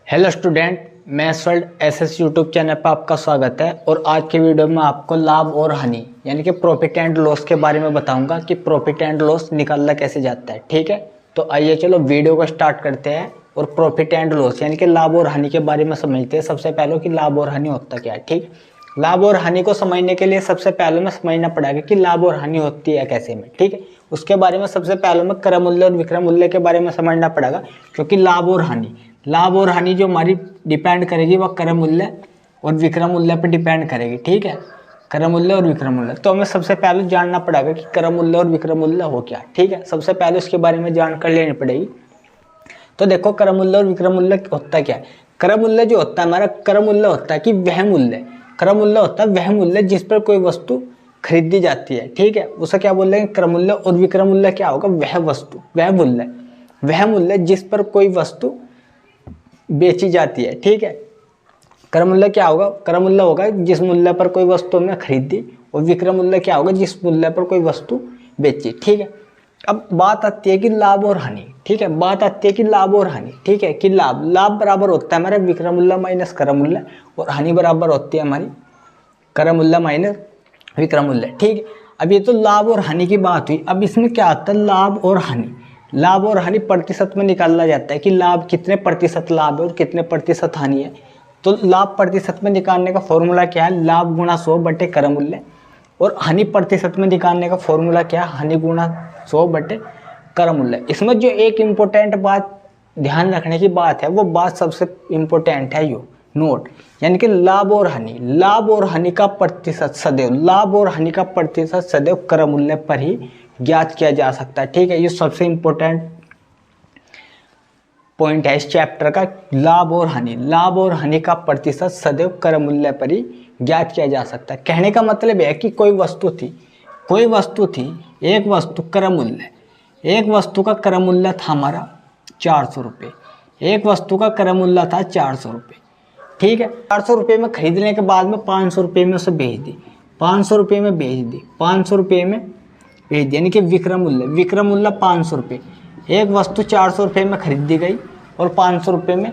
Hello student, maths world SS YouTube channel पर आपका स्वागत है। और आज के वीडियो में आपको लाभ और हानि यानी कि प्रॉफिट एंड लॉस के बारे में बताऊंगा कि प्रॉफिट एंड लॉस निकालना कैसे जाता है। ठीक है, तो आइए चलो वीडियो को स्टार्ट करते हैं और प्रॉफिट एंड लॉस यानी कि लाभ और हानि के बारे में समझते हैं। सबसे पहले कि लाभ और हानि होता क्या है। ठीक, लाभ और हानि को समझने के लिए सबसे पहले में समझना पड़ेगा कि लाभ और हानि होती है कैसे में। ठीक है, उसके बारे में सबसे पहले में क्रय मूल्य और विक्रय मूल्य के बारे में समझना पड़ेगा, क्योंकि लाभ और हानि जो हमारी डिपेंड करेगी वह क्रय मूल्य और विक्रय मूल्य पर डिपेंड करेगी। ठीक है, क्रय मूल्य और विक्रय मूल्य, तो हमें सबसे पहले जानना पड़ेगा कि क्रय मूल्य और विक्रय मूल्य हो क्या। ठीक है, सबसे पहले उसके बारे में जानकारी लेनी पड़ेगी। तो देखो, क्रय मूल्य और विक्रय मूल्य होता क्या है। क्रय मूल्य जो होता है हमारा, क्रय मूल्य होता है कि वह मूल्य, क्रय मूल्य होता है वह मूल्य जिस पर कोई वस्तु खरीदी जाती है। ठीक है, उसे क्या बोल रहे हैं, क्रय मूल्य। और विक्रय मूल्य क्या होगा, वह वस्तु, वह मूल्य जिस पर कोई वस्तु बेची जाती है। ठीक है, क्रय मूल्य क्या होगा, क्रय मूल्य होगा जिस मूल्य पर कोई वस्तु हमने खरीदी, और विक्रय मूल्य क्या होगा, जिस मूल्य पर कोई वस्तु बेची। ठीक है, अब बात आती है कि लाभ और हानि। ठीक है, बात आती है कि लाभ और हानि। ठीक है, कि लाभ बराबर होता है हमारा विक्रय मूल्य माइनस क्रय मूल्य, और हानि बराबर होती है हमारी क्रय मूल्य माइनस विक्रय मूल्य। ठीक है, अब ये तो लाभ और हानि की बात हुई। अब इसमें क्या आता है, लाभ और हानि। लाभ और हानि प्रतिशत में निकाला जाता है कि लाभ कितने प्रतिशत लाभ है और कितने प्रतिशत हानि है। तो लाभ प्रतिशत में निकालने का फॉर्मूला क्या है, लाभ गुणा 100 बटे क्रय मूल्य। और हानि प्रतिशत में निकालने का फॉर्मूला क्या है, हानि गुणा 100 बटे क्रय मूल्य। इसमें जो एक इम्पोर्टेंट बात ध्यान रखने की बात है, वो बात सबसे इम्पोर्टेंट है यो नोट, यानी कि लाभ और हानि का प्रतिशत सदैव, लाभ और हानि का प्रतिशत सदैव क्रय मूल्य पर ही ज्ञात किया जा सकता है। ठीक है, ये सबसे इम्पोर्टेंट पॉइंट है इस चैप्टर का। लाभ और हानि का प्रतिशत सदैव क्रय मूल्य पर ही ज्ञात किया जा सकता है। कहने का मतलब है कि कोई वस्तु थी, एक वस्तु क्रय मूल्य, एक वस्तु का क्रय मूल्य था हमारा 400 रुपये, एक वस्तु का क्रय मूल्य था 400 रुपये। ठीक है, 400 रुपये में खरीदने के बाद में 500 रुपये में उसे बेच दी, 500 रुपये में बेच दी, 500 रुपये में बेच दी, यानी कि विक्रय मूल्य 500 रुपये। एक वस्तु 400 रुपये में खरीदी गई और 500 रुपये में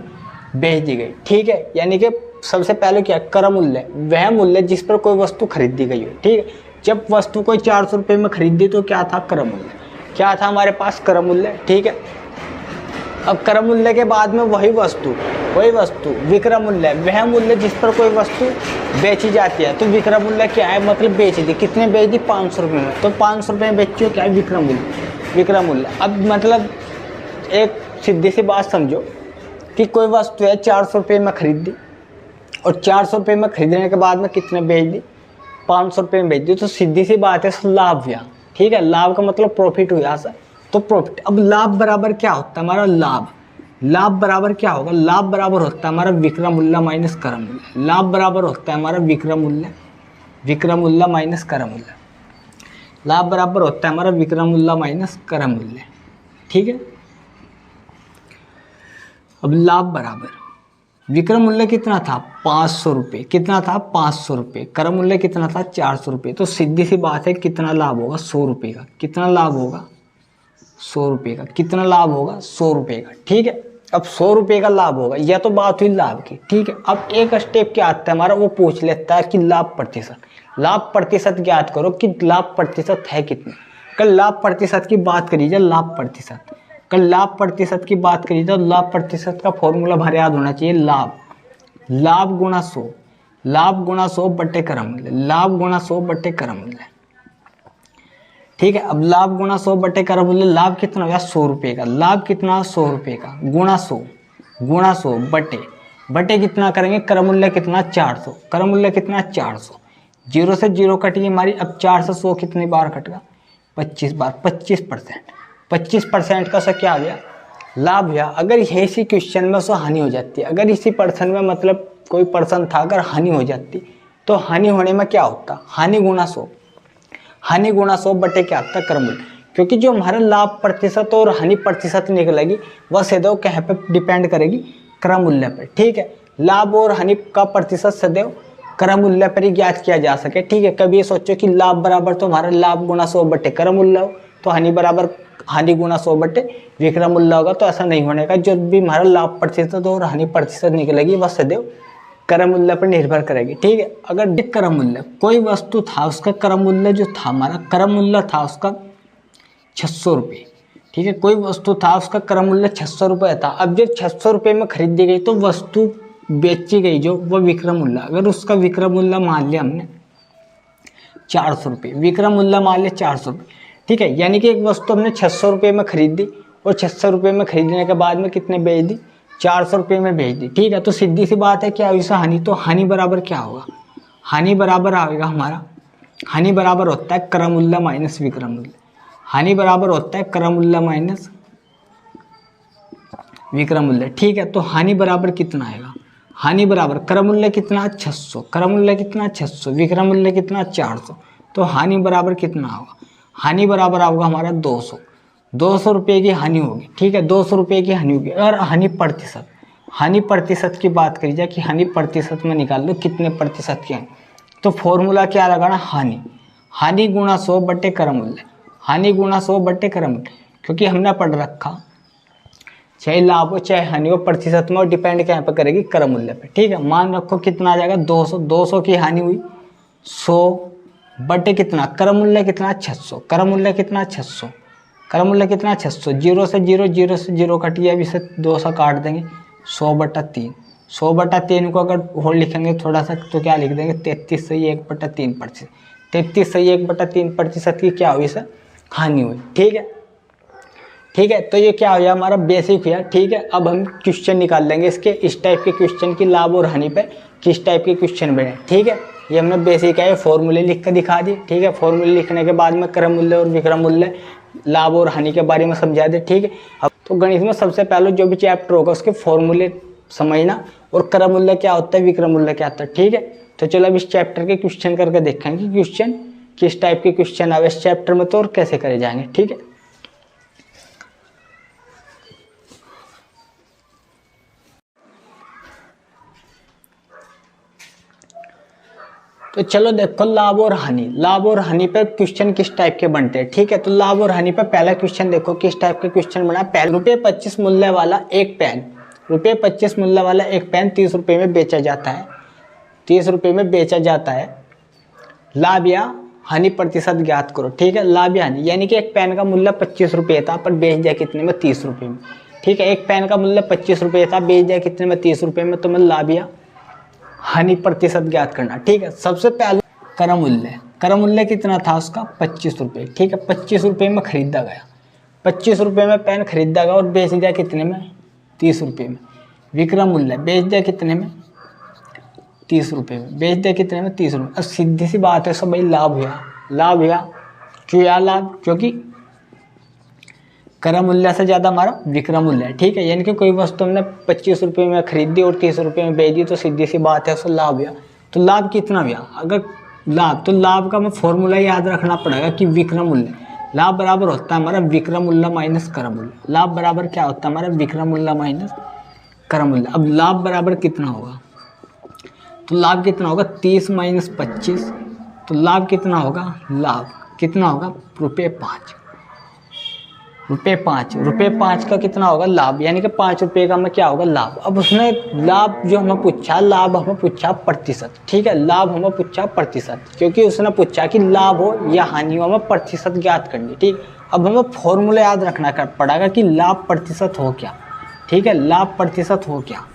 बेच दी गई। ठीक है, यानी कि सबसे पहले क्या, क्रय मूल्य, वह मूल्य जिस पर कोई वस्तु खरीदी गई हो। ठीक है, जब वस्तु कोई 400 रुपये में खरीदी तो क्या था, क्रय मूल्य, क्या था हमारे पास, क्रय मूल्य। ठीक है, अब क्रय मूल्य के बाद में वही वस्तु विक्रय मूल्य, वह मूल्य जिस पर कोई वस्तु बेची जाती है। तो विक्रय मूल्य क्या है, मतलब बेच दी, कितने बेच दी, 500 रुपये में। तो 500 रुपये में बेची हो, क्या है, विक्रय मूल्य। अब मतलब एक सीधी सी बात समझो कि कोई वस्तु है 400 रुपये में खरीदी, और 400 रुपये में खरीदने के बाद में कितने बेच दी, 500 रुपये में बेच दी। तो सीधी सी बात है, लाभ हुआ। ठीक है, लाभ का मतलब प्रॉफिट हुआ सर, तो प्रॉफिट। अब लाभ बराबर क्या होता है हमारा, लाभ बराबर क्या होगा, लाभ बराबर होता है हमारा विक्रय मूल्य माइनस क्रय मूल्य। लाभ बराबर होता है हमारा विक्रय मूल्य माइनस क्रय मूल्य। लाभ बराबर होता है हमारा विक्रय मूल्य माइनस क्रय मूल्य। ठीक है, अब लाभ बराबर विक्रय मूल्य कितना था, 500 रुपये, कितना था, 500 रुपये। क्रय मूल्य कितना था, 400 रुपये। तो सीधी सी बात है, कितना लाभ होगा, 100 रुपये का। कितना लाभ होगा, 100 रुपये का। कितना लाभ होगा, 100 रुपये का। ठीक है, अब 100 रुपये का लाभ होगा, यह तो बात हुई लाभ की। ठीक है, अब एक स्टेप क्या आता है हमारा, वो पूछ लेता है कि लाभ प्रतिशत ज्ञात करो कि लाभ प्रतिशत है कितना। कल लाभ प्रतिशत की बात करी जाए, लाभ प्रतिशत की बात करी जाए, लाभ प्रतिशत का फॉर्मूला भर याद होना चाहिए, लाभ गुणा 100 बटे क्रय मूल्य, लाभ गुणा 100 बटे क्रय मूल्य। ठीक है, अब लाभ गुणा 100 बटे क्रय मूल्य, लाभ कितना हो गया, 100 रुपये का। लाभ कितना, 100 रुपये का, गुणा 100 बटे कितना करेंगे, क्रय मूल्य कितना, 400, क्रय मूल्य कितना, 400। 0 से 0 कट गई हमारी। अब 4 से 100 कितनी बार कटेगा, 25 बार, 25% का सा क्या आ गया, लाभ हुआ। अगर इसी क्वेश्चन में उसको हानि हो जाती है, अगर इसी पर्सन में मतलब कोई पर्सन था, अगर हानि हो जाती, तो हानि होने में क्या होता, हानि गुणा 100 बटे क्या आता है, क्रय मूल्य। क्योंकि जो हमारा लाभ प्रतिशत और हानि प्रतिशत निकलेगी वह सदैव कहाँ पे डिपेंड करेगी, क्रय मूल्य पर। ठीक है, लाभ और हानि का प्रतिशत सदैव क्रय मूल्य पर ही ज्ञात किया जा सके। ठीक है, कभी ये सोचो कि लाभ बराबर तो हमारा लाभ गुणा 100 बटे क्रय मूल्य हो, तो हानि बराबर हानि गुना 100 बटे विक्रय मूल्य होगा, तो ऐसा नहीं होने का। जो भी हमारा लाभ प्रतिशत और हानि प्रतिशत निकलेगी वह सदैव क्रय मूल्य पर निर्भर करेगी, ठीक है। अगर क्रय मूल्य कोई वस्तु था, उसका क्रय मूल्य जो था हमारा, क्रय मूल्य था उसका 600 रुपये, ठीक है। कोई वस्तु था उसका क्रय मूल्य 600 रुपये था। अब जब 600 रुपये में खरीदी गई तो वस्तु बेची गई जो वो विक्रय मूल्य, अगर उसका विक्रय मूल्य मान लिया हमने 400 रुपये, विक्रय मूल्य मान लिया 400 रुपये, ठीक है। यानी कि एक वस्तु हमने 600 रुपये में खरीदी और 600 रुपये में खरीदने के बाद में कितने बेच दी, 400 रुपये में बेच दी, ठीक है। तो सीधी सी बात है क्या हुई हानि, तो हानि बराबर क्या होगा, हानि बराबर आएगा हमारा, हानि बराबर होता है क्रय मूल्य माइनस विक्रय मूल्य। हानि बराबर होता है क्रय मूल्य माइनस विक्रय मूल्य, ठीक है। तो हानि बराबर कितना आएगा, हानि बराबर क्रय मूल्य कितना 600, क्रय मूल्य कितना 600, विक्रय मूल्य कितना 400, तो हानि बराबर कितना होगा, हानि बराबर होगा हमारा 200, 200 रुपये की हानि होगी, ठीक है। 200 रुपये की हानि होगी। और हानि प्रतिशत, हानि प्रतिशत की बात करी जाए कि हानि प्रतिशत में निकाल लो कितने प्रतिशत की हानि, तो फॉर्मूला क्या लगाना, हानि, हानि गुणा 100 बटे क्रय मूल्य, हानि गुणा 100 बटे क्रय मूल्य। क्योंकि हमने पढ़ रखा चाहे लाभ हो चाहे हानि हो, प्रतिशत में डिपेंड क्या पे करेगी, क्रय मूल्य पे, ठीक है। मान रखो कितना आ जाएगा 200, 200 की हानि हुई 100 बटे कितना, क्रय मूल्य कितना 600, क्रय मूल्य कितना 600, क्रय मूल्य कितना 600, 0 से 0, 0 से 0 कट गया, अभी से 200 काट देंगे, 100 बटा 3, 100 बटा 3 को अगर होल लिखेंगे थोड़ा सा तो क्या लिख देंगे, 33 से 1/3%, 33 से 1/3% की क्या हुई सर, हानि हुई, ठीक है, ठीक है। तो ये क्या हो गया हमारा बेसिक हुआ, ठीक है। अब हम क्वेश्चन निकाल लेंगे इसके, इस टाइप के क्वेश्चन की लाभ और हानि पे किस टाइप के क्वेश्चन बने, ठीक है। ये हमने बेसिक है फॉर्मूले लिख कर दिखा दिए, ठीक है। फॉर्मूले लिखने के बाद में क्रय मूल्य और विक्रय मूल्य, लाभ और हानि के बारे में समझा दे, ठीक है। अब तो गणित में सबसे पहले जो भी चैप्टर होगा उसके फॉर्मूले समझना और क्रय मूल्य क्या होता है, विक्रय मूल्य क्या होता है, ठीक है। तो चलो अब इस चैप्टर के क्वेश्चन करके देखेंगे क्वेश्चन किस टाइप के क्वेश्चन आए इस चैप्टर में तो और कैसे करे जाएंगे, ठीक है। तो चलो देखो लाभ और हानि, लाभ और हानि पर क्वेश्चन किस टाइप के बनते हैं, ठीक है। तो लाभ और हानि पर पहला क्वेश्चन देखो किस टाइप के क्वेश्चन बना। पहले ₹25 मूल्य वाला एक पेन, ₹25 मूल्य वाला एक पेन 30 रुपये में बेचा जाता है, 30 रुपये में बेचा जाता है। लाभ या हानि प्रतिशत ज्ञात करो, ठीक है। लाभ या हानि यानी कि एक पेन का मूल्य 25 रुपये था पर बेच दिया कितने में, 30 रुपये में, ठीक है। एक पेन का मूल्य 25 रुपये था, बेच दिया कितने में, 30 रुपये में। तो मैं लाभ या हानि प्रतिशत ज्ञात करना, ठीक है। सबसे पहले क्रय मूल्य, क्रय मूल्य कितना था उसका 25 रुपये, ठीक है। 25 रुपये में खरीदा गया, 25 रुपये में पेन खरीदा गया और बेच दिया कितने में, 30 रुपये में। विक्रय मूल्य बेच दिया कितने में, 30 रुपये में, बेच दिया कितने में, 30 रुपये। अब सीधी सी बात है सब भाई लाभ हुआ, लाभ हुआ क्यों या लाभ, क्योंकि क्रय मूल्य से ज़्यादा हमारा विक्रय मूल्य है, ठीक है। यानी कि कोई वस्तु हमने 25 रुपये में खरीदी और 30 रुपये में बेच दी तो सीधी सी बात है उसका लाभ हुआ। तो लाभ कितना हुआ, अगर लाभ, तो लाभ का हमें फॉर्मूला याद रखना पड़ेगा कि विक्रय मूल्य, लाभ बराबर होता है हमारा विक्रय मूल्य माइनस क्रय मूल्य। लाभ बराबर क्या होता है हमारा विक्रय मूल्य माइनस क्रय मूल्य। अब लाभ बराबर कितना होगा, तो लाभ कितना होगा 30 माइनस 25, तो लाभ कितना होगा, लाभ कितना होगा ₹5, ₹5 का कितना होगा लाभ, यानी कि 5 रुपये का हमें क्या होगा लाभ। अब उसने लाभ जो हमें पूछा, लाभ हमें पूछा प्रतिशत, ठीक है। लाभ हमें पूछा प्रतिशत, क्योंकि उसने पूछा कि लाभ हो या हानि हो, हमें प्रतिशत ज्ञात करनी, ठीक। अब हमें फॉर्मूला याद रखना पड़ेगा कि लाभ प्रतिशत हो क्या, ठीक है। लाभ प्रतिशत हो क्या,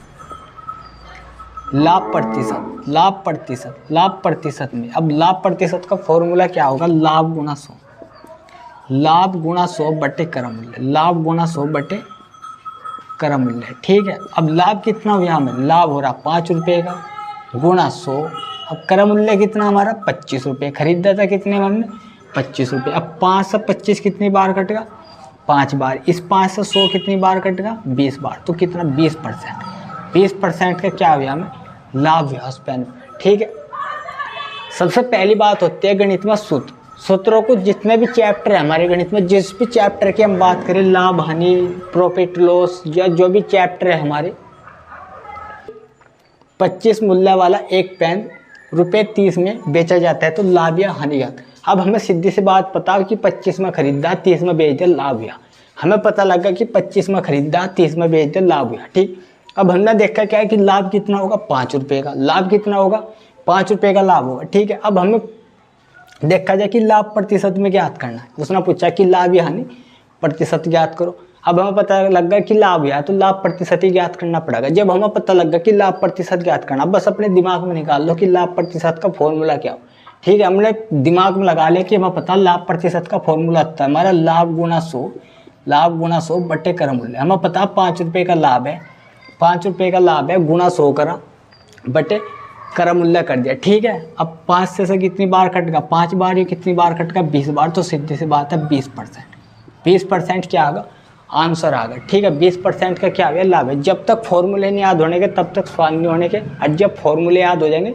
लाभ प्रतिशत, लाभ प्रतिशत, लाभ प्रतिशत में अब लाभ प्रतिशत का फॉर्मूला क्या होगा, लाभ गुणा 100, लाभ गुणा 100 बटे क्रय मूल्य, लाभ गुणा 100 बटे क्रय मूल्य, ठीक है। अब लाभ कितना हुआ हमें, लाभ हो रहा 5 रुपये का गुणा 100, अब क्रय मूल्य कितना हमारा 25 रुपये, खरीदा था कितने में हमने 25 रुपये। अब 5 से 25 कितनी बार कटेगा, 5 बार। इस 5 से 100 कितनी बार कटेगा, 20 बार। तो कितना 20%, 20% का क्या हुआ हमें लाभ हुआ उस पेन, ठीक है। सबसे पहली बात होती है गणित में सूत्र, सूत्रों को जितने भी चैप्टर है हमारे गणित में, जिस भी चैप्टर की हम बात करें, लाभ हानि प्रॉफिट लॉस या जो भी चैप्टर है हमारे, 25 मूल्य वाला एक पेन ₹30 में बेचा जाता है तो लाभ या हानि आता है। अब हमें सीधी सी बात पता कि 25 में खरीदा 30 में बेच दिया, लाभ हुआ। हमें पता लगा कि 25 में खरीदा 30 में बेच दिया, लाभ हुआ। ठीक, अब हमने देखा क्या है कि लाभ कितना होगा, 5 रुपये का। लाभ कितना होगा, 5 रुपये का लाभ होगा। ठीक है, अब हमें देखा जाए कि लाभ प्रतिशत में ज्ञात करना है। उसने पूछा कि लाभ या हानि प्रतिशत ज्ञात करो। अब हमें पता लग गया कि लाभ या तो लाभ प्रतिशत ही ज्ञात करना पड़ेगा। जब हमें पता लग गया कि लाभ प्रतिशत ज्ञात करना, बस अपने दिमाग में निकाल लो कि लाभ प्रतिशत का फॉर्मूला क्या हो। ठीक है, हमने दिमाग में लगा लिया कि हमें पता लाभ प्रतिशत का फॉर्मूला होता है हमारा लाभ गुणा 100, लाभ गुणा 100 बटे कर मूल्य। हमें पता 5 रुपये का लाभ है, 5 रुपये का लाभ है, गुणा 100 करा बटे कर मूल्य कर दिया। ठीक है, अब 5 से कितनी बार कटेगा, 5 बार, ये कितनी बार कटेगा, 20 बार। तो सीधी सी बात है 20%। 20% क्या आएगा, आंसर आ गया। ठीक है, 20% का क्या है, लाभ है। जब तक फॉर्मूले नहीं याद होने के तब तक सवाल नहीं होने के, और जब फॉर्मूले याद हो जाएंगे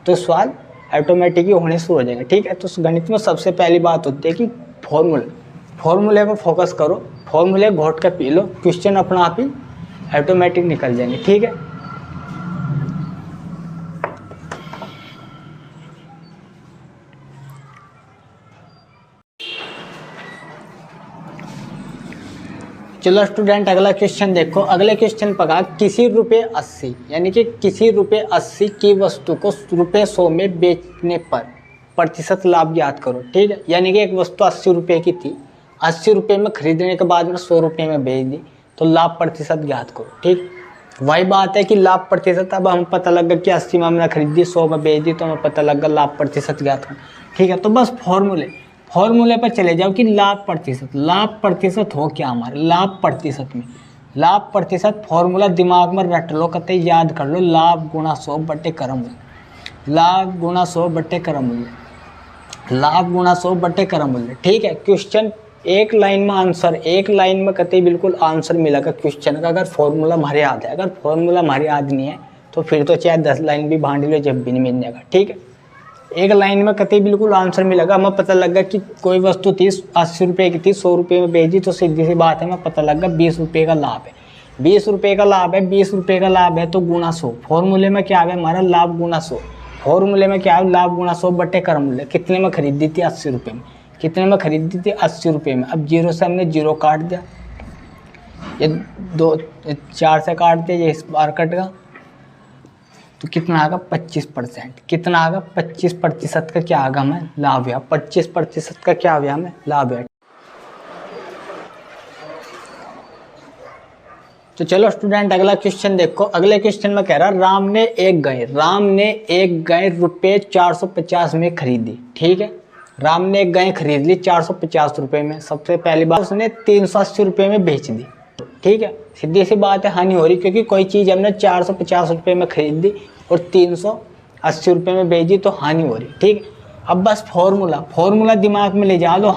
तो सवाल ऑटोमेटिक ही होने शुरू हो जाएंगे। ठीक है, तो गणित में सबसे पहली बात होती है कि फॉर्मूले पर फोकस करो, फॉर्मूले घोट के पी लो, क्वेश्चन अपना आप ही ऑटोमेटिक निकल जाएंगे। ठीक है, चलो स्टूडेंट अगला क्वेश्चन देखो। अगले क्वेश्चन पका किसी रुपये 80 यानी कि किसी रुपये 80 की वस्तु को रुपये 100 में बेचने पर प्रतिशत लाभ ज्ञात करो। ठीक है, यानी कि एक वस्तु 80 रुपये की थी, 80 रुपये में खरीदने के बाद में 100 रुपये में बेच दी, तो लाभ प्रतिशत ज्ञात करो। ठीक, वही बात है कि लाभ प्रतिशत, अब हम पता लगा कि 80 में हमने खरीदी, 100 में बेच दी, तो हमें पता लगा लाभ प्रतिशत ज्ञात करो। ठीक है, तो बस फॉर्मूले पर चले जाओ कि लाभ प्रतिशत हो क्या हमारे लाभ प्रतिशत फॉर्मूला दिमाग में रट लो, कतई याद कर लो, लाभ गुणा 100 बटे कर मूल्य, लाभ गुणा 100 बटे कर मूल्य, लाभ गुणा 100 बटे कर मूल्य। ठीक है, क्वेश्चन एक लाइन में आंसर, एक लाइन में कतई बिल्कुल आंसर मिलेगा क्वेश्चन का, अगर फॉर्मूला हमारे याद है। अगर फॉर्मूला हमारे याद नहीं है तो फिर तो चाहे 10 लाइन भी बांध लो, जब भी नहीं मिलेगा। ठीक है, एक लाइन में कतई बिल्कुल आंसर मिलेगा। हमें पता लगा कि कोई वस्तु थी 80 रुपये की थी, 100 रुपये में बेची, तो सीधी सी बात है हमें पता लगा 20 रुपये का लाभ है, 20 रुपये का लाभ है, 20 रुपये का लाभ है तो गुणा 100। फॉर्मूले में क्या है हमारा लाभ गुणा 100, फॉर्मूले में क्या है लाभ गुणा 100 बटे कर मूल्य। कितने में खरीदी थी, 80 रुपये में, कितने में खरीदी थी, 80 रुपये में। अब 0 से हमने 0 काट दिया, ये 4 से काट दिया, ये इस बार कट गया, तो कितना आएगा 25%। कितना आएगा 25% का क्या आएगा हमें लाभ है, 25% का क्या हुआ हमें लाभ है। तो चलो स्टूडेंट अगला क्वेश्चन देखो। अगले क्वेश्चन में कह रहा राम ने एक गाय रुपये 450 में खरीदी। ठीक है, राम ने एक गाय खरीद ली 450 रुपये में। सबसे पहली बात उसने 380 रुपये में बेच दी। ठीक है, सीधी सी बात है हानि हो रही, क्योंकि कोई चीज़ हमने 450 रुपये में खरीद दी और 380 रुपये में बेच दी, तो हानि हो रही। ठीक, अब बस फॉर्मूला दिमाग में ले जा लो,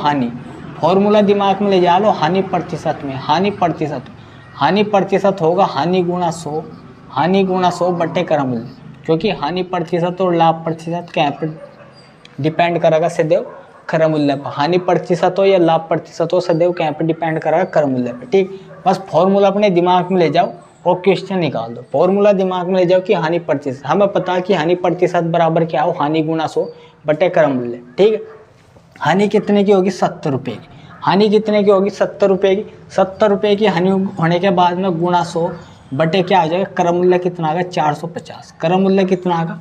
फॉर्मूला दिमाग में ले जा लो, हानि प्रतिशत में, हानि प्रतिशत होगा हानि गुणा 100 बटे कर मूल्य, क्योंकि हानि प्रतिशत और लाभ प्रतिशत क्या पर डिपेंड करेगा सदैव कर मूल्य पर। हानि प्रतिशत हो या लाभ प्रतिशत हो, सदैव क्या पर डिपेंड करेगा कर मूल्य पर। ठीक, बस फॉर्मूला अपने दिमाग में ले जाओ और क्वेश्चन निकाल दो। फॉर्मूला दिमाग में ले जाओ कि हानि प्रतिशत, हमें पता है कि हानि प्रतिशत बराबर क्या हो, हानि गुणा 100 बटे कर मूल्य। ठीक है, हानि कितने की होगी, 70 रुपये की। हानि कितने की होगी, 70 रुपये की। 70 रुपये की हानि होने के बाद में गुणा 100 बटे क्या आ जाएगा, कर मूल्य कितना आएगा 450। कर मूल्य कितना आएगा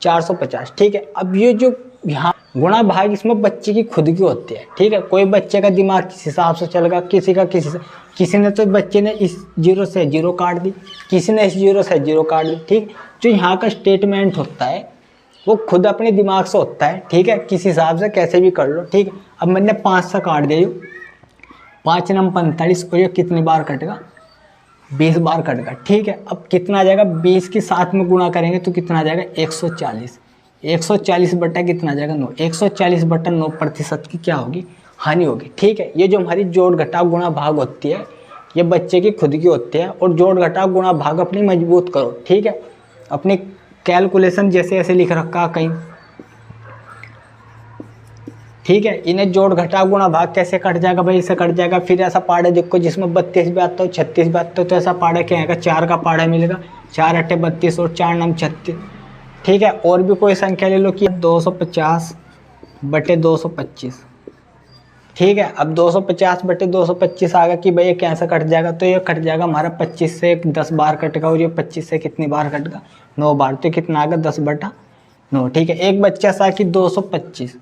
450। ठीक है, अब ये जो यहाँ गुणा भाग इसमें बच्चे की खुद की होती है। ठीक है, कोई बच्चे का दिमाग किस हिसाब से चलेगा, किसी ने तो बच्चे ने इस 0 से 0 काट दी, किसी ने इस 0 से 0 काट दी। ठीक, जो यहाँ का स्टेटमेंट होता है वो खुद अपने दिमाग से होता है। ठीक है, किस हिसाब से कैसे भी कर लो। ठीक, अब मैंने 5 से काट दिया, 5 नम 45, और ये कितनी बार कटेगा, 20 बार कटेगा। ठीक है, अब कितना आ जाएगा, 20 के साथ में गुणा करेंगे तो कितना आ जाएगा 140। 140 बटा कितना आ जाएगा 9, 140 बटा 9% की क्या होगी, हानि होगी। ठीक है, ये जो हमारी जोड़ घटाव गुणा भाग होती है ये बच्चे की खुद की होती है, और जोड़ घटाव गुणा भाग अपनी मजबूत करो। ठीक है, अपनी कैलकुलेशन जैसे ऐसे लिख रखा कहीं। ठीक है, इन्हें जोड़ घटाव गुणा भाग कैसे कट जाएगा भाई, इसे कट जाएगा। फिर ऐसा पाड़ा देखो जिसमें 32 भी आता हो, 36 भी आता हो, तो ऐसा पाड़ा क्या आएगा, 4 का पाड़ा मिलेगा, 4 अट्ठे 32 और 4 नम 36। ठीक है, और भी कोई संख्या ले लो कि 250 बटे 225। ठीक है, अब 250 बटे 225 आ गया कि भाई ये कैसे कट जाएगा, तो ये कट जाएगा हमारा 25 से 10 बार कटेगा, और ये 25 से कितनी बार कटेगा, 9 बार। तो कितना आ गया 10/9। ठीक है, एक बच्चा सा कि 225,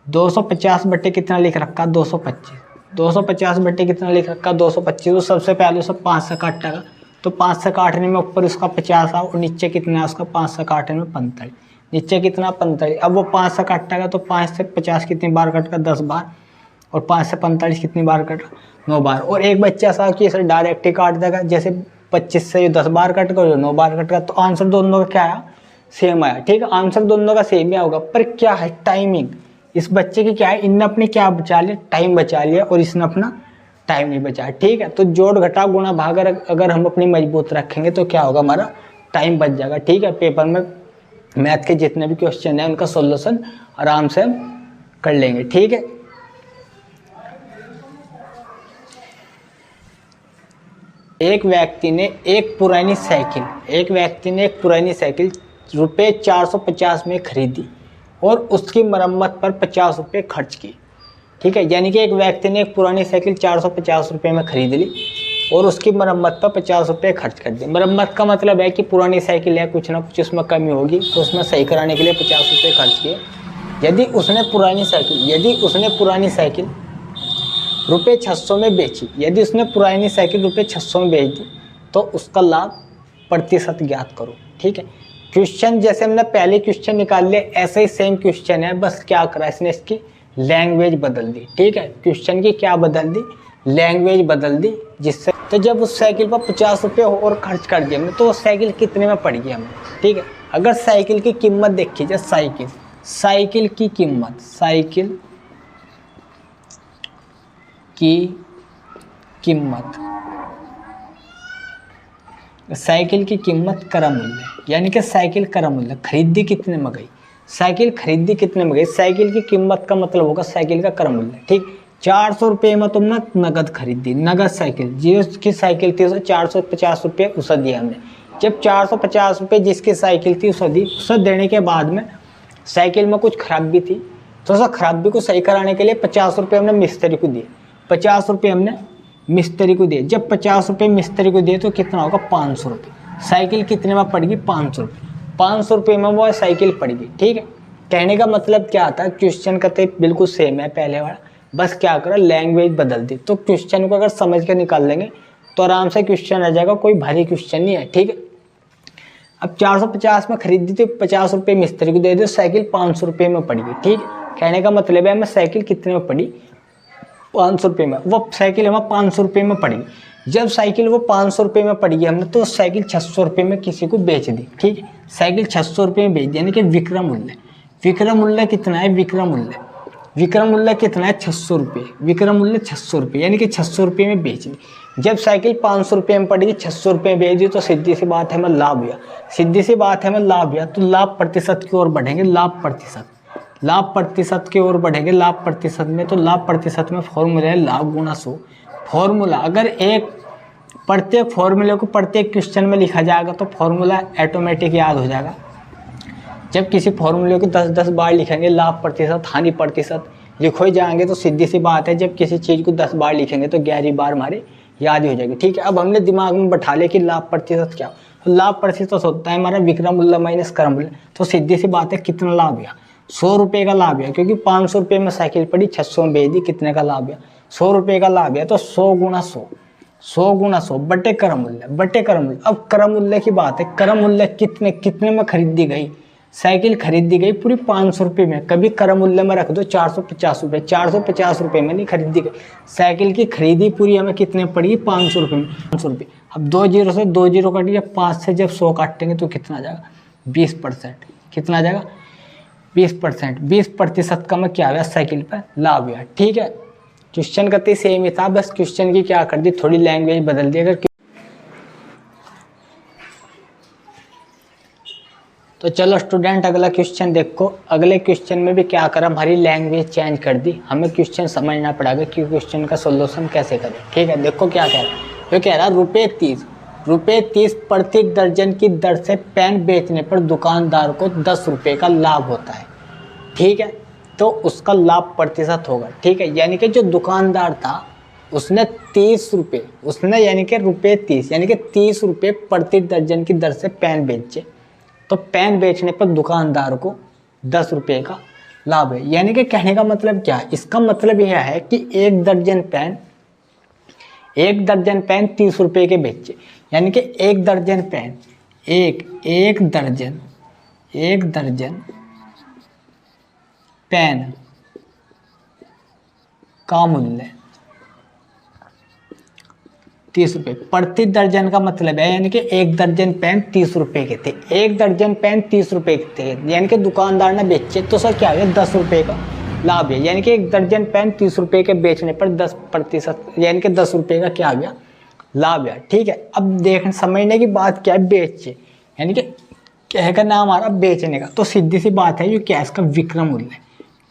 250 बटे कितना लिख रखा 225, 250 बटे कितना लिख रखा 225। तो सबसे पहले उसे 5 से काटेगा, तो 5 से काटने में ऊपर उसका 50 आ, और नीचे कितना है उसका 5 से काटने में 45, नीचे कितना 45। अब वो 5 से काटेगा तो 5 से 50 कितनी बार कटेगा 10 बार, और 5 से 45 कितनी बार कटा 9 बार। और एक बच्चा सा कि इसे डायरेक्ट ही काट देगा, जैसे 25 से 10 बार कट गया, 9 बार कट गया, तो आंसर दोनों का क्या आया, सेम आया। ठीक है, आंसर दोनों का सेम ही होगा, पर क्या है टाइमिंग, इस बच्चे की क्या है, इनने अपने क्या बचा लिया, टाइम बचा लिया, और इसने अपना टाइम नहीं बचाया। ठीक है, तो जोड़ घटा गुणा भाग अगर हम अपनी मजबूत रखेंगे तो क्या होगा, हमारा टाइम बच जाएगा। ठीक है, पेपर में मैथ के जितने भी क्वेश्चन हैं उनका सोल्यूशन आराम से हम कर लेंगे। ठीक है, एक व्यक्ति ने एक पुरानी साइकिल रुपये 450 में खरीदी और उसकी मरम्मत पर 50 रुपये खर्च की। ठीक है, यानी कि एक व्यक्ति ने एक पुरानी साइकिल 450 रुपये में खरीद ली और उसकी मरम्मत पर 50 रुपये खर्च कर दी। मरम्मत का मतलब है कि पुरानी साइकिल है, कुछ ना कुछ उसमें कमी होगी, तो उसमें सही कराने के लिए 50 रुपये खर्च किए। यदि उसने पुरानी साइकिल रुपये 600 में बेची, यदि उसने पुरानी साइकिल रुपये 600 में बेच दी, तो उसका लाभ प्रतिशत ज्ञात करो। ठीक है, क्वेश्चन जैसे हमने पहले क्वेश्चन निकाल लिया, ऐसे ही सेम क्वेश्चन है, बस क्या करा इसने, इसकी लैंग्वेज बदल दी। ठीक है, क्वेश्चन की क्या बदल दी, लैंग्वेज बदल दी, जिससे तो जब उस साइकिल पर 50 रुपये और खर्च कर दिए हमने, तो वो साइकिल कितने में पड़ गई हमें। ठीक है, अगर साइकिल की कीमत देखी जाए, साइकिल की कीमत क्रय मूल्य, यानी कि साइकिल क्रय मूल्य खरीदी कितने में गई, साइकिल की कीमत का मतलब होगा साइकिल का क्रय मूल्य। ठीक, 400 रुपये में तुमने नगद खरीदी, नगद साइकिल, जिसकी साइकिल थी उसे 450 रुपये उसे दिया हमने। जब 450 रुपये जिसकी साइकिल थी उसे दी, उसे देने के बाद में साइकिल में कुछ खराबी थी, तो उस खराबी को सही कराने के लिए 50 रुपये हमने मिस्त्री को दिए, 50 रुपये हमने मिस्त्री को दिए। जब 50 रुपये मिस्त्री को दिए तो कितना होगा 500 रुपये। साइकिल कितने में पड़ गई 500 रुपये, 500 रुपये में वो साइकिल पड़ गई। ठीक है, कहने का मतलब क्या आता है, क्वेश्चन का तो बिल्कुल सेम है पहले वाला, बस क्या करा लैंग्वेज बदल दी। तो क्वेश्चन को अगर समझ के निकाल लेंगे तो आराम से क्वेश्चन आ जाएगा, कोई भारी क्वेश्चन नहीं है। ठीक है, अब 450 में खरीदी थी, 50 रुपये मिस्त्री को दे दो, साइकिल 500 रुपये में पड़ गई। ठीक है, कहने का मतलब है हमें साइकिल कितने में पड़ी 500 रुपये में, वो साइकिल हमें 500 रुपये में पड़ी। जब साइकिल वो 500 रुपये में पड़ी हमने, तो साइकिल 600 रुपये में किसी को बेच दी। ठीक है, साइकिल 600 रुपये में बेच दी, यानी कि विक्रय मूल्य कितना है, विक्रय मूल्य कितना है 600 रुपये, विक्रय मूल्य 600 रुपये, यानी कि 600 रुपये में बेच दी। जब साइकिल 500 रुपये में पड़ेगी, 600 रुपये में बेच दी, तो सीधी सी बात है हमें लाभ हुआ, तो लाभ प्रतिशत की ओर बढ़ेंगे, लाभ प्रतिशत की ओर बढ़ेंगे। लाभ प्रतिशत में, तो लाभ प्रतिशत में फॉर्मूला है लाभ गुणा 100। फॉर्मूला अगर प्रत्येक फॉर्मूले को प्रत्येक क्वेश्चन में लिखा जाएगा तो फॉर्मूला ऑटोमेटिक याद हो जाएगा। जब किसी फॉर्मूले को 10-10 बार लिखेंगे, लाभ प्रतिशत हानि प्रतिशत लिखो ही जाएंगे, तो सीधी सी बात है जब किसी चीज़ को 10 बार लिखेंगे तो 11वीं बार हमारे याद ही हो जाएगी। ठीक है, अब हमने दिमाग में बैठा लिया कि लाभ प्रतिशत क्या, तो लाभ प्रतिशत होता है हमारा विक्रय मूल्य माइनस क्रय मूल्य। तो सीधी सी बात है कितना लाभ हुआ, 100 रुपये का लाभ है, क्योंकि 500 रुपये में साइकिल पड़ी, 600 में बेच दी, कितने का लाभ है 100 रुपये का लाभ है। तो 100 गुणा 100 बटे क्रय मूल्य। अब क्रय मूल्य की बात है, क्रय मूल्य कितने में खरीदी गई, साइकिल खरीदी गई पूरी 500 रुपये में। कभी क्रय मूल्य में रख दो 450 रुपये, 450 रुपये में नहीं खरीदी गई, साइकिल की खरीदी पूरी हमें कितने पड़ी 500 रुपये में, 500 रुपये। अब 2 जीरो से 2 जीरो काट दिया, 5 से जब 100 काटेंगे तो कितना आ जाएगा 20%, कितना आ जाएगा 20%, 20% का मैं क्या हुआ साइकिल पर लाभ हुआ। ठीक है, क्वेश्चन करते सेम ही था, बस क्वेश्चन की क्या कर दी, थोड़ी लैंग्वेज बदल दी। अगर तो चलो स्टूडेंट अगला क्वेश्चन देखो, अगले क्वेश्चन में भी क्या करा, हमारी लैंग्वेज चेंज कर दी, हमें क्वेश्चन समझना पड़ेगा कि क्वेश्चन का सोल्यूशन कैसे करें। ठीक है, देखो क्या कह रहा है, ये कह रहा रुपये 30 प्रति दर्जन की दर से पेन बेचने पर दुकानदार को 10 रुपये का लाभ होता है। ठीक है, तो उसका लाभ प्रतिशत होगा। ठीक है, यानी कि जो दुकानदार था उसने 30 रुपये, उसने यानी कि रुपये 30 यानी कि 30 रुपये प्रति दर्जन की दर से पेन बेचे, तो पेन बेचने पर दुकानदार को 10 रुपये का लाभ है। यानी कि कहने का मतलब क्या है, इसका मतलब यह है कि एक दर्जन पेन 30 रुपये के बेचे, यानी कि एक दर्जन पेन एक दर्जन पेन का मूल्य 30 रुपये प्रति दर्जन का मतलब है, यानी कि एक दर्जन पेन 30 रुपये के थे, एक दर्जन पेन 30 रुपये के थे, यानी कि दुकानदार ने बेचे तो सर क्या है 10 रुपये का लाभ है। यानी कि एक दर्जन पेन 30 रुपये के बेचने पर 10% यानी कि 10 रुपये का क्या आ गया लाभ है। ठीक है, अब देखने समझने की बात क्या है, बेचे यानी कि क्या का नाम हमारा बेचने का, तो सीधी सी बात है ये क्या है, इसका विक्रय मूल्य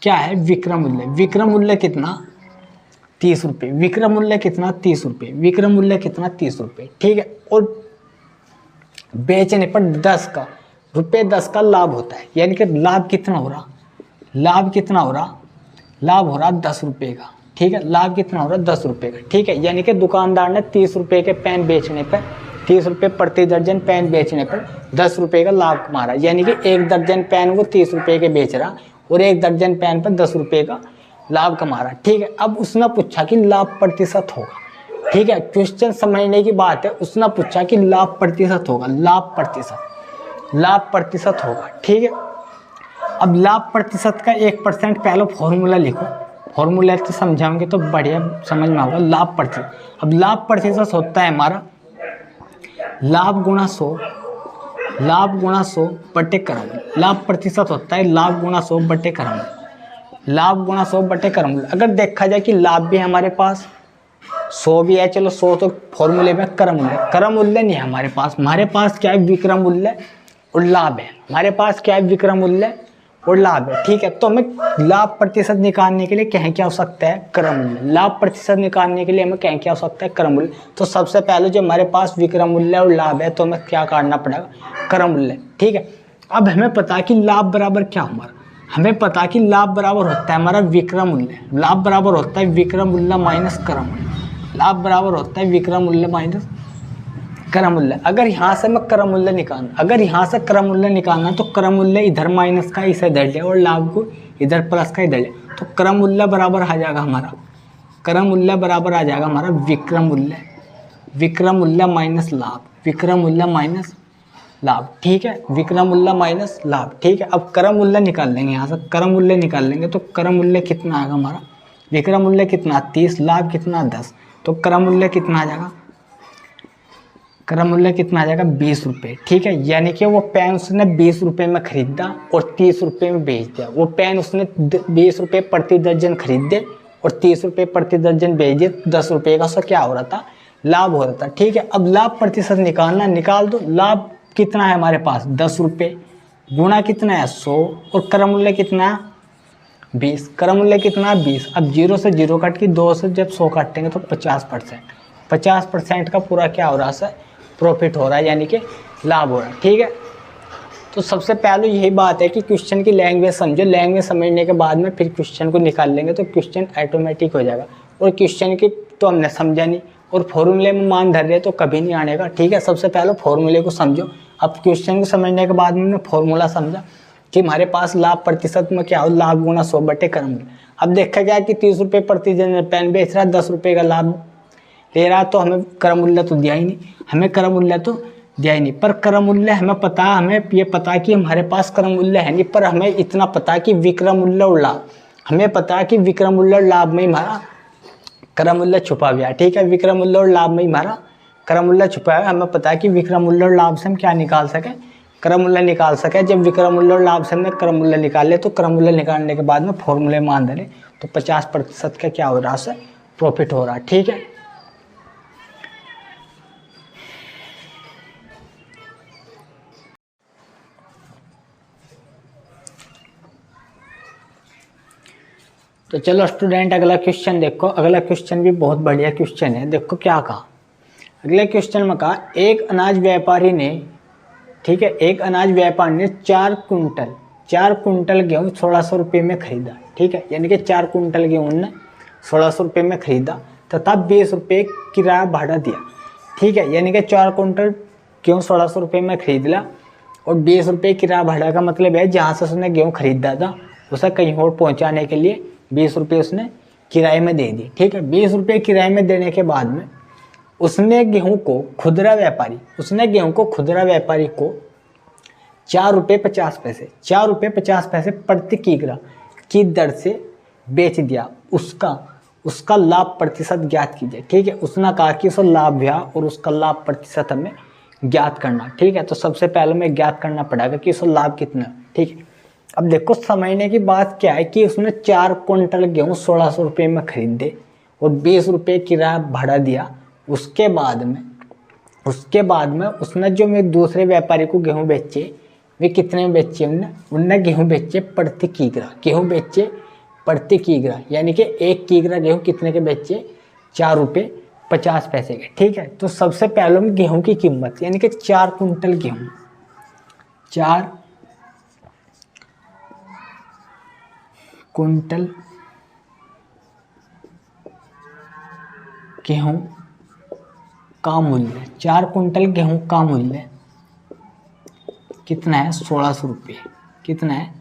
क्या है, विक्रय मूल्य। विक्रय मूल्य कितना 30 रुपये, विक्रय मूल्य कितना 30 रुपये, विक्रय मूल्य कितना 30 रुपये। ठीक है, और बेचने पर 10 का लाभ होता है, यानी कि लाभ कितना हो रहा, लाभ हो रहा 10 रुपये का। ठीक है, लाभ कितना हो रहा 10 रुपये का। ठीक है, यानी कि दुकानदार ने 30 रुपये के पेन बेचने पर 30 रुपये प्रति दर्जन पेन बेचने पर 10 रुपये का लाभ कमा रहा है, यानी कि एक दर्जन पेन वो 30 रुपये के बेच रहा और एक दर्जन पेन पर 10 रुपये का लाभ कमा रहा। ठीक है, अब उसने पूछा कि लाभ प्रतिशत होगा। ठीक है, क्वेश्चन समझने की बात है, उसने पूछा कि लाभ प्रतिशत होगा, लाभ प्रतिशत होगा। ठीक है, अब लाभ प्रतिशत का 1% पहले फॉर्मूला लिखो, फॉर्मूला तो समझाओगे तो बढ़िया समझ में आएगा। लाभ प्रतिशत, अब लाभ प्रतिशत होता है हमारा लाभ गुणा 100 बटे क्रम। लाभ प्रतिशत होता है लाभ गुणा 100 बटे क्रम, लाभ गुणा 100 बटे क्रम। अगर देखा जाए कि लाभ भी हमारे पास 100 भी है, चलो 100 तो फॉर्मूले में क्रम मूल्य नहीं है हमारे पास क्या है विक्रय मूल्य और लाभ है। हमारे पास क्या है विक्रय मूल्य और लाभ है। ठीक है, तो हमें लाभ प्रतिशत निकालने के लिए क्या हो सकता है क्रय मूल्य। लाभ प्रतिशत निकालने के लिए हमें क्या हो सकता है क्रय मूल्य। तो सबसे पहले जो हमारे पास विक्रय मूल्य और लाभ है तो हमें क्या काटना पड़ेगा क्रय मूल्य। ठीक है, अब हमें पता कि लाभ बराबर क्या हमारा, हमें पता कि लाभ बराबर होता है हमारा विक्रय मूल्य, लाभ बराबर होता है विक्रय मूल्य माइनस क्रय मूल्य, लाभ बराबर होता है विक्रय मूल्य माइनस क्रय मूल्य। अगर यहाँ से मैं क्रय मूल्य निकालना, तो क्रय मूल्य इधर माइनस का इसे इधर ले और लाभ को इधर प्लस का इधर ले, तो क्रय मूल्य बराबर आ जाएगा हमारा, क्रय मूल्य बराबर आ जाएगा हमारा विक्रय मूल्य माइनस लाभ, विक्रय मूल्य माइनस लाभ। ठीक है, विक्रय मूल्य माइनस लाभ। ठीक है, अब क्रय मूल्य निकाल लेंगे, यहाँ से क्रय मूल्य निकाल लेंगे तो क्रय मूल्य कितना आएगा हमारा, विक्रय मूल्य कितना 30, लाभ कितना 10, तो क्रय मूल्य कितना आ जाएगा, क्रय मूल्य कितना आ जाएगा 20 रुपये। ठीक है, यानी कि वो पेन उसने 20 रुपये में खरीदा और 30 रुपये में बेच दिया। वो पेन उसने 20 रुपये प्रति दर्जन खरीदे और 30 रुपये प्रति दर्जन बेच दिए, 10 रुपये का उसका क्या हो रहा था लाभ हो रहा था। ठीक है, अब लाभ प्रतिशत निकालना, निकाल दो। लाभ कितना है हमारे पास 10 रुपये, गुणा कितना है 100 और क्रय मूल्य कितना है 20, क्रय मूल्य कितना है 20। अब 0 से 0 काट के 2 से जब 100 काटेंगे तो 50% का पूरा क्या हो रहा है प्रॉफिट हो रहा है, यानी कि लाभ हो रहा है। ठीक है, तो सबसे पहले यही बात है कि क्वेश्चन की लैंग्वेज समझो, लैंग्वेज समझने के बाद में फिर क्वेश्चन को निकाल लेंगे तो क्वेश्चन ऑटोमेटिक हो जाएगा। और क्वेश्चन की तो हमने समझा नहीं और फॉर्मूले में मान धर रहे तो कभी नहीं आने का। ठीक है, सबसे पहले फॉर्मूले को समझो। अब क्वेश्चन को समझने के बाद में फॉर्मूला समझा कि हमारे पास लाभ प्रतिशत में क्या हो, लाभ गुणा 100 बटे क्रय मूल्य। अब देखा गया कि 30 रुपये प्रति दर्जन पेन बेच रहा है, 10 रुपये का लाभ ले रहा है, तो हमें क्रय मूल्य तो दिया ही नहीं, पर क्रय मूल्य हमें ये पता कि हमारे पास क्रय मूल्य है नहीं, पर हमें इतना पता कि विक्रय मूल्य और लाभ, हमें पता कि विक्रय मूल्य और लाभ में हमारा क्रय मूल्य छुपा हुआ है। ठीक है, विक्रय मूल्य और लाभ में हमारा क्रय मूल्य छुपा है। हमें पता है कि विक्रय मूल्य और लाभ से हम क्या निकाल सके, क्रय मूल्य निकाल सके। जब विक्रय मूल्य और लाभ से हमने क्रय मूल्य निकाल ले तो क्रय मूल्य निकालने के बाद में फॉर्मूले मान धरे तो 50% का क्या हो रहा है प्रॉफिट हो रहा है। ठीक है, तो चलो स्टूडेंट अगला क्वेश्चन देखो। अगला क्वेश्चन भी बहुत बढ़िया क्वेश्चन है। देखो क्या कहा, अगले क्वेश्चन में कहा एक अनाज व्यापारी ने 4 कुंटल 4 कुंटल गेहूँ 1600 रुपये में खरीदा, ठीक है, यानी कि 4 कुंटल गेहूँ ने 1600 रुपये में खरीदा तथा 20 रुपये किराया भाड़ा दिया, ठीक है, यानी कि 4 कुंटल गेहूँ 1600 रुपये में खरीद लिया और 20 रुपये किराया भाड़ा का मतलब है जहाँ से उसने गेहूँ खरीदा था उसे कहीं और पहुँचाने के लिए 20 रुपये उसने किराए में दे दिए, ठीक है। 20 रुपये किराए में देने के बाद में उसने गेहूँ को खुदरा व्यापारी को 4 रुपये 50 पैसे प्रति किग्रा की दर से बेच दिया। उसका लाभ प्रतिशत ज्ञात कीजिए, ठीक है। उसने कहा कि उसका लाभ हुआ और उसका लाभ प्रतिशत हमें ज्ञात करना, ठीक है। तो सबसे पहले हमें ज्ञात करना पड़ेगा कि उसका लाभ कितना, ठीक है। अब देखो समझने की बात क्या है कि उसने 4 कुंटल गेहूँ 1600 रुपये में खरीदे और 20 रुपये किराया भाड़ा दिया। उसके बाद में उसने जो मैं दूसरे व्यापारी को गेहूँ बेचे, वे कितने में बेचे? उनने गेहूँ बेचे प्रति किग्रा, यानी कि 1 किग्रा गेहूँ कितने के बेचे? 4 रुपये 50 पैसे के, ठीक है। तो सबसे पहले हम गेहूँ की कीमत यानी कि 4 कुंटल गेहूँ का मूल्य, 4 कुंटल गेहूं का मूल्य कितना है? 1600 रुपये। कितना है?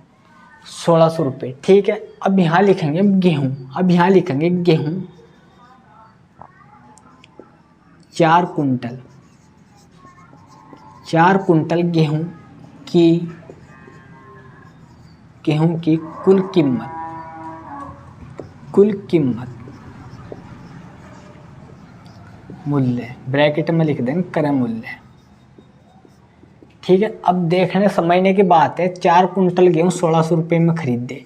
1600 रुपये, ठीक है। अब यहाँ लिखेंगे गेहूं, 4 कुंटल गेहूं की कुल कीमत मूल्य ब्रैकेट में लिख देंगे क्रय मूल्य, ठीक है। अब देखने समझने की बात है, 4 कुंटल गेहूँ 1600 रुपये में खरीदे।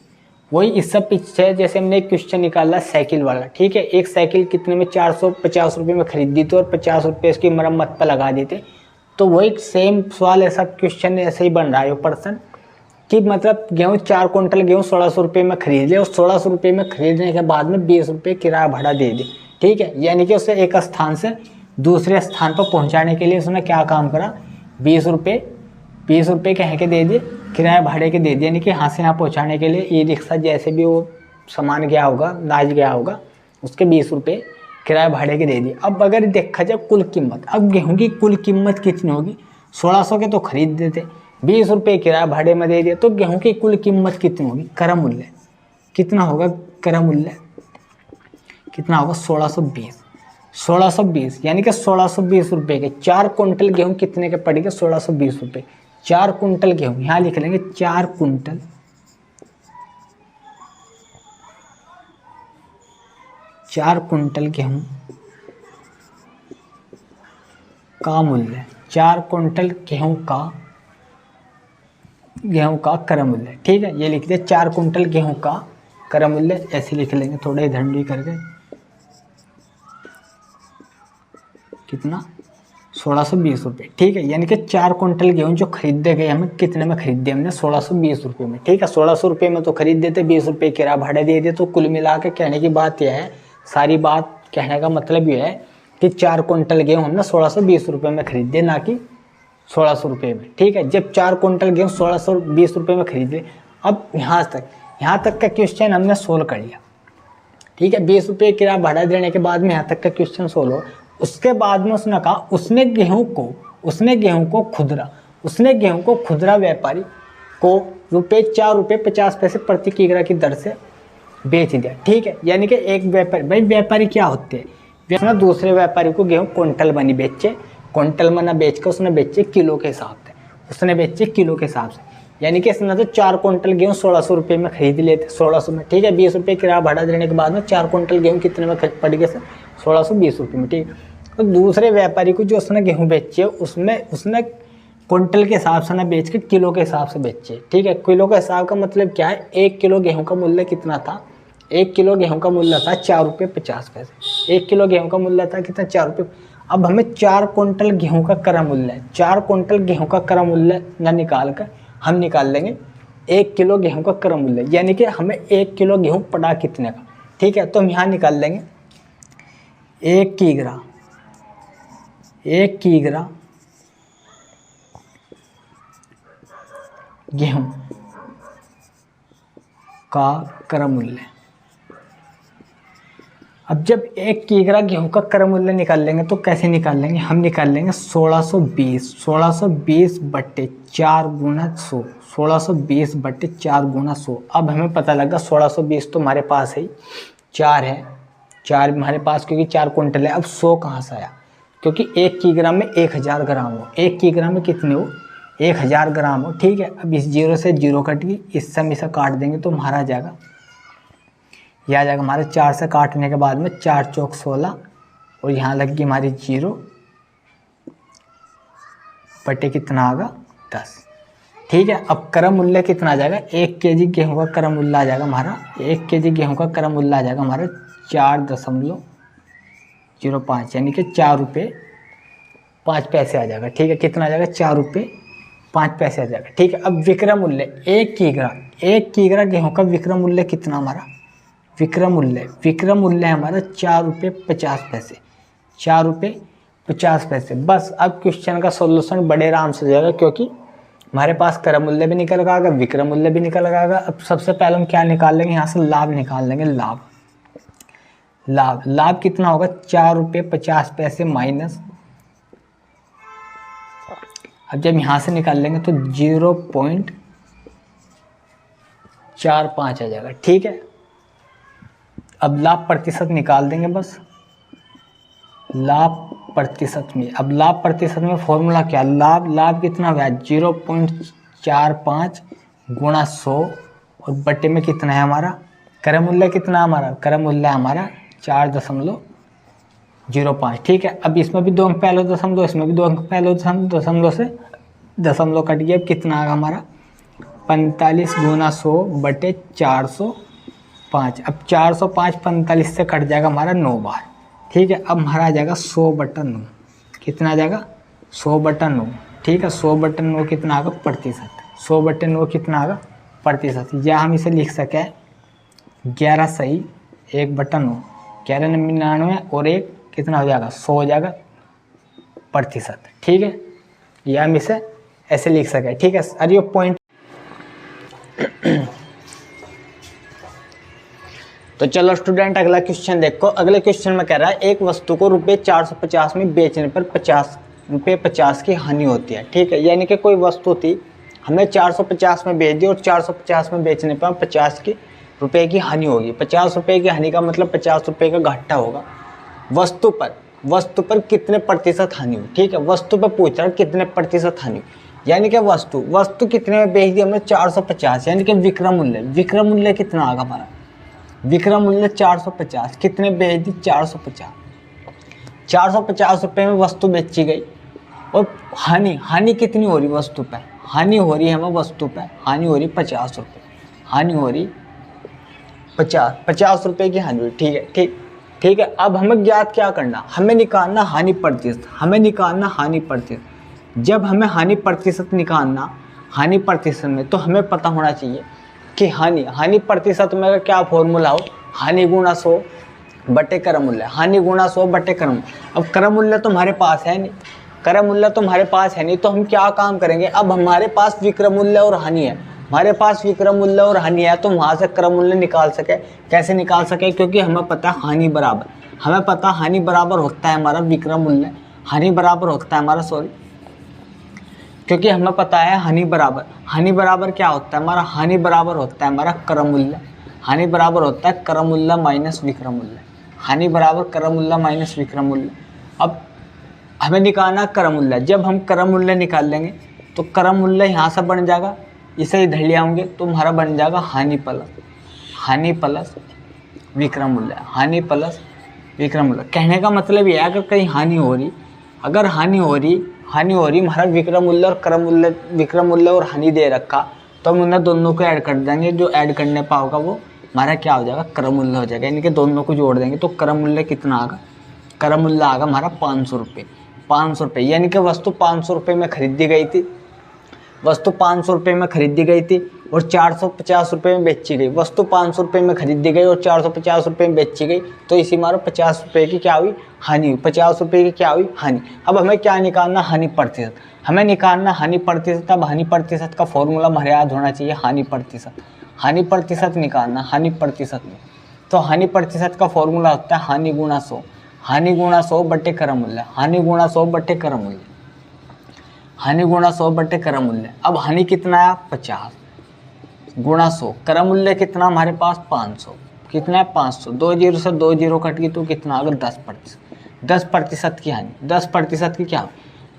वही इससे पीछे जैसे हमने एक क्वेश्चन निकाला साइकिल वाला, ठीक है। एक साइकिल कितने में? 450 रुपये में खरीदी थी और 50 रुपये इसकी मरम्मत पर लगा दी थी। तो वही सेम सवाल ऐसा क्वेश्चन ऐसे ही बन रहा है पर्सन कि मतलब गेहूँ 4 कुंटल गेहूँ 1600 रुपये में खरीद लिया और 1600 रुपये में खरीदने के बाद में 20 रुपये किराया भाड़ा दे दिया, ठीक है। यानी कि उसे एक स्थान से दूसरे स्थान पर पहुंचाने के लिए उसने क्या काम करा? 20 रुपये कह के दे दिए, किराया भाड़े के दे दिए, यानी कि यहाँ से यहाँ पहुँचाने के लिए ई रिक्शा जैसे भी वो सामान गया होगा, नाज गया होगा, उसके 20 रुपये किराया भाड़े के दे दिए। अब अगर देखा जाए कुल कीमत, अब गेहूँ की कुल कीमत कितनी होगी? 1600 के तो खरीद देते, 20 रुपये किराया भाड़े में दे दिया, तो गेहूँ की कुल कीमत कितनी होगी? क्रय मूल्य कितना होगा? क्रय मूल्य कितना होगा? 1620, यानी कि 1620 रुपये के 4 कुंटल गेहूँ कितने के पड़ेंगे? 1620 रुपये। 4 कुंटल गेहूँ यहाँ लिख लेंगे, 4 कुंटल गेहूँ का मूल्य, 4 कुंटल गेहूँ का क्रय मूल्य, ठीक है। ये लिख दिया 4 कुंटल गेहूँ का क्रय मूल्य, ऐसे लिख लेंगे थोड़ा इधर भी करके। कितना? 1620 रुपये, ठीक है। यानी कि 4 कुंटल गेहूँ जो खरीदे गए हमें कितने में खरीदे? हमने 1620 रुपये में, ठीक है। 1600 रुपये में तो खरीद देते, 20 रुपये किराया भाड़ा दे दिए। तो कुल मिला के कहने की बात यह है, सारी बात कहने का मतलब यह है कि 4 कुंटल गेहूँ हमने 1620 रुपये में खरीदे, ना कि 1600 रुपये में, ठीक है। जब 4 कुंटल गेहूँ 1620 रुपये में खरीदे, अब यहाँ तक का क्वेश्चन हमने सोल्व कर लिया, ठीक है। 20 रुपये किराया भाड़ा देने के बाद में यहाँ तक का क्वेश्चन सोल्व हो। उसके बाद में उसने कहा उसने गेहूं को खुदरा व्यापारी को 4 रुपये 50 पैसे प्रति किग्रा की दर से बेच दिया, ठीक है। यानी कि एक व्यापारी, भाई व्यापारी क्या होते हैं? उसने दूसरे व्यापारी को गेहूं क्विंटल में नहीं बेचे, क्विंटल में ना बेच के उसने बेचे किलो के हिसाब से, यानी कि इसने तो 4 कुंटल गेहूँ 1600 रुपये में खरीद लेते, 1600 में, ठीक है। 20 रुपये किराया भाड़ा देने के बाद में 4 कुंटल गेहूँ कितने में पड़ गए? 1620 रुपये में, ठीक है। तो दूसरे व्यापारी को जो उसने गेहूँ बेचे उसने कुंटल के हिसाब से ना बेच के किलो के हिसाब से बेचे, ठीक है। किलो का हिसाब का मतलब क्या है? 1 किलो गेहूँ का मूल्य कितना था? 1 किलो गेहूँ का मूल्य था 4 रुपये 50 पैसे। 1 किलो गेहूँ का मूल्य था कितना? 4 रुपये। अब हमें 4 कुंटल गेहूँ का क्रय मूल्य है, 4 कुंटल गेहूँ का क्रय मूल्य न निकाल कर हम निकाल लेंगे 1 किलो गेहूँ का क्रय मूल्य, यानी कि हमें 1 किलो गेहूँ पड़ा कितने का, ठीक है। तो हम यहाँ निकाल लेंगे 1 किग्रा गेहूँ का क्रय मूल्य। अब जब 1 किलोग्राम गेहूं का क्रय मूल्य निकाल लेंगे तो कैसे निकाल लेंगे, हम निकाल लेंगे 1620 बट्टे 4 गुना 100, 1620 बट्टे 4 गुना 100। अब हमें पता लगा 1620 तो हमारे पास है 4 है, 4 हमारे पास क्योंकि 4 कुंटल है। अब 100 कहाँ से आया, क्योंकि 1 किलोग्राम में 1000 ग्राम हो, 1 किलोग्राम में कितने हो 1000 ग्राम हो, ठीक है। अब इस 0 से 0 कट गई, इस समय से काट देंगे तो हमारा आ जाएगा, यह आ जाएगा हमारे 4 से काटने के बाद में 4 चौक 16 और यहाँ लग गई हमारी 0 बटे कितना आएगा 10, ठीक है। अब क्रय मूल्य कितना आ जाएगा, 1 केजी गेहूं का क्रय मूल्य आ जाएगा हमारा, 1 केजी गेहूं का क्रय मूल्य आ जाएगा हमारा 4.05 यानी कि 4 रुपये 5 पैसे आ जाएगा, ठीक है। कितना आ जाएगा 4 रुपये 5 पैसे आ जाएगा, ठीक है। अब विक्रय मूल्य 1 किलोग्राम गेहूं का विक्रय मूल्य कितना हमारा, विक्रय मूल्य है हमारा 4 रुपये 50 पैसे, 4 रुपये 50 पैसे। बस अब क्वेश्चन का सॉल्यूशन बड़े आराम से हो जाएगा, क्योंकि हमारे पास क्रय मूल्य भी निकल आएगा, विक्रय मूल्य भी निकल आएगा। अब सबसे पहले हम क्या निकाल लेंगे, यहाँ से लाभ निकाल लेंगे। लाभ कितना होगा 4 रुपये 50 पैसे माइनस, अब जब यहाँ से निकाल लेंगे तो 0.45 आ जाएगा, ठीक है। अब लाभ प्रतिशत निकाल देंगे बस, लाभ प्रतिशत में, अब लाभ प्रतिशत में फॉर्मूला क्या, लाभ कितना हुआ 0.45 गुणा 100 और बटे में कितना है हमारा क्रय मूल्य, कितना हमारा क्रय मूल्य हमारा 4.05, ठीक है। अब इसमें भी 2 अंक पहले दशमलव, इसमें भी 2 अंक पहले दशमलव से दशमलव कट गया। अब कितना आएगा हमारा 45 गुना 100 बटे 405। अब 405 45 से कट जाएगा हमारा 9 बार, ठीक है। अब हमारा आ जाएगा 100/9, कितना आ जाएगा 100/9, ठीक है। 100/9 कितना आएगा प्रतिशत, 100/9 कितना आएगा प्रतिशत, या हम इसे लिख सके 11 सही 1/9, 1199 और 1 कितना हो जाएगा 100 हो जाएगा प्रतिशत, ठीक है। या हम इसे ऐसे लिख सके, ठीक है। अरे ये पॉइंट तो चलो स्टूडेंट अगला क्वेश्चन देखो। अगले क्वेश्चन में कह रहा है एक वस्तु को रुपये 450 में बेचने पर 50 रुपये 50 की हानि होती है, ठीक है। यानी कि कोई वस्तु थी, हमने 450 में बेच दी और 450 में बेचने पर 50 की रुपये की हानि होगी। 50 रुपये की हानि का मतलब 50 रुपये का घाटा होगा। वस्तु पर कितने प्रतिशत हानि हुई, ठीक है। वस्तु पर पूछ रहा है कितने प्रतिशत हानि हुई, यानी कि वस्तु कितने में बेच दी हमने 450, यानी कि विक्रय मूल्य कितना आएगा हमारा, विक्रय मूल्य 450, कितने बेच दी 450 रुपये में वस्तु बेची गई। और हानि कितनी हो रही वस्तु पे, हानि हो रही है हमें वस्तु पे, हानि हो रही 50 रुपये, हानि हो रही 50 रुपये की हानि हुई, ठीक है। अब हमें ज्ञात क्या करना, हमें निकालना हानि प्रतिशत, जब हमें हानि प्रतिशत निकालना, हानि प्रतिशत में तो हमें पता होना चाहिए कि हानि प्रतिशत में क्या फॉर्मूला हो, हानि गुणा 100 बटे क्रय मूल्य, हानि गुणा 100 बटे क्रय मूल्य। अब क्रय मूल्य तो हमारे पास है नहीं, तो हम क्या काम करेंगे, अब हमारे पास विक्रय मूल्य और हानि है, तो वहाँ से क्रय मूल्य निकाल सके। कैसे निकाल सके, क्योंकि हमें पता है हानि बराबर होता है हमारा विक्रय मूल्य, क्योंकि हमें पता है हानि बराबर क्या होता है हमारा, हानि बराबर होता है हमारा क्रय मूल्य, क्रय मूल्य माइनस विक्रय मूल्य, माइनस विक्रय मूल्य। अब हमें निकालना क्रय मूल्य, जब हम क्रय मूल्य निकाल लेंगे तो क्रय मूल्य यहाँ से बन जाएगा, इसे इधर ले आएंगे तो हमारा बन जाएगा हानि प्लस विक्रय मूल्य, कहने का मतलब ये है अगर कहीं हानि हो रही, हमारा विक्रय मूल्य और क्रय मूल्य, विक्रय मूल्य और हानि दे रखा, तो हम उन्हें दोनों को ऐड कर देंगे, जो ऐड करने पर होगा वो हमारा क्या हो जाएगा क्रय मूल्य हो जाएगा, यानी कि दोनों को जोड़ देंगे तो क्रय मूल्य कितना आएगा, क्रय मूल्य आएगा हमारा 500 रुपये, यानी कि वस्तु 500 रुपये में खरीदी गई थी, और 450 रुपये में बेची गई। वस्तु 500 रुपये में खरीदी गई और 450 रुपये में बेची गई, तो इसी मारो 50 रुपये की क्या हुई हानि हुई, 50 रुपये की क्या हुई हानि। अब हमें क्या निकालना, हानि प्रतिशत, अब हानि प्रतिशत का फॉर्मूला हमारे याद होना चाहिए, हानि हानि प्रतिशत निकालना, हानि प्रतिशत में, तो हानि प्रतिशत का फॉर्मूला होता है हानि गुणा 100, हानि गुणा 100 बटे क्रम मूल्य, हानि गुणा 100 बटे क्रम मूल्य, हानि गुणा 100 बटे क्रम मूल्य। अब हानि कितना है 50 गुणा 100, क्रम मूल्य कितना हमारे पास 500, कितना है 500, 2 जीरो से 2 जीरो कट गई तो कितना अगर 10%, 10% की हानि, 10% की क्या।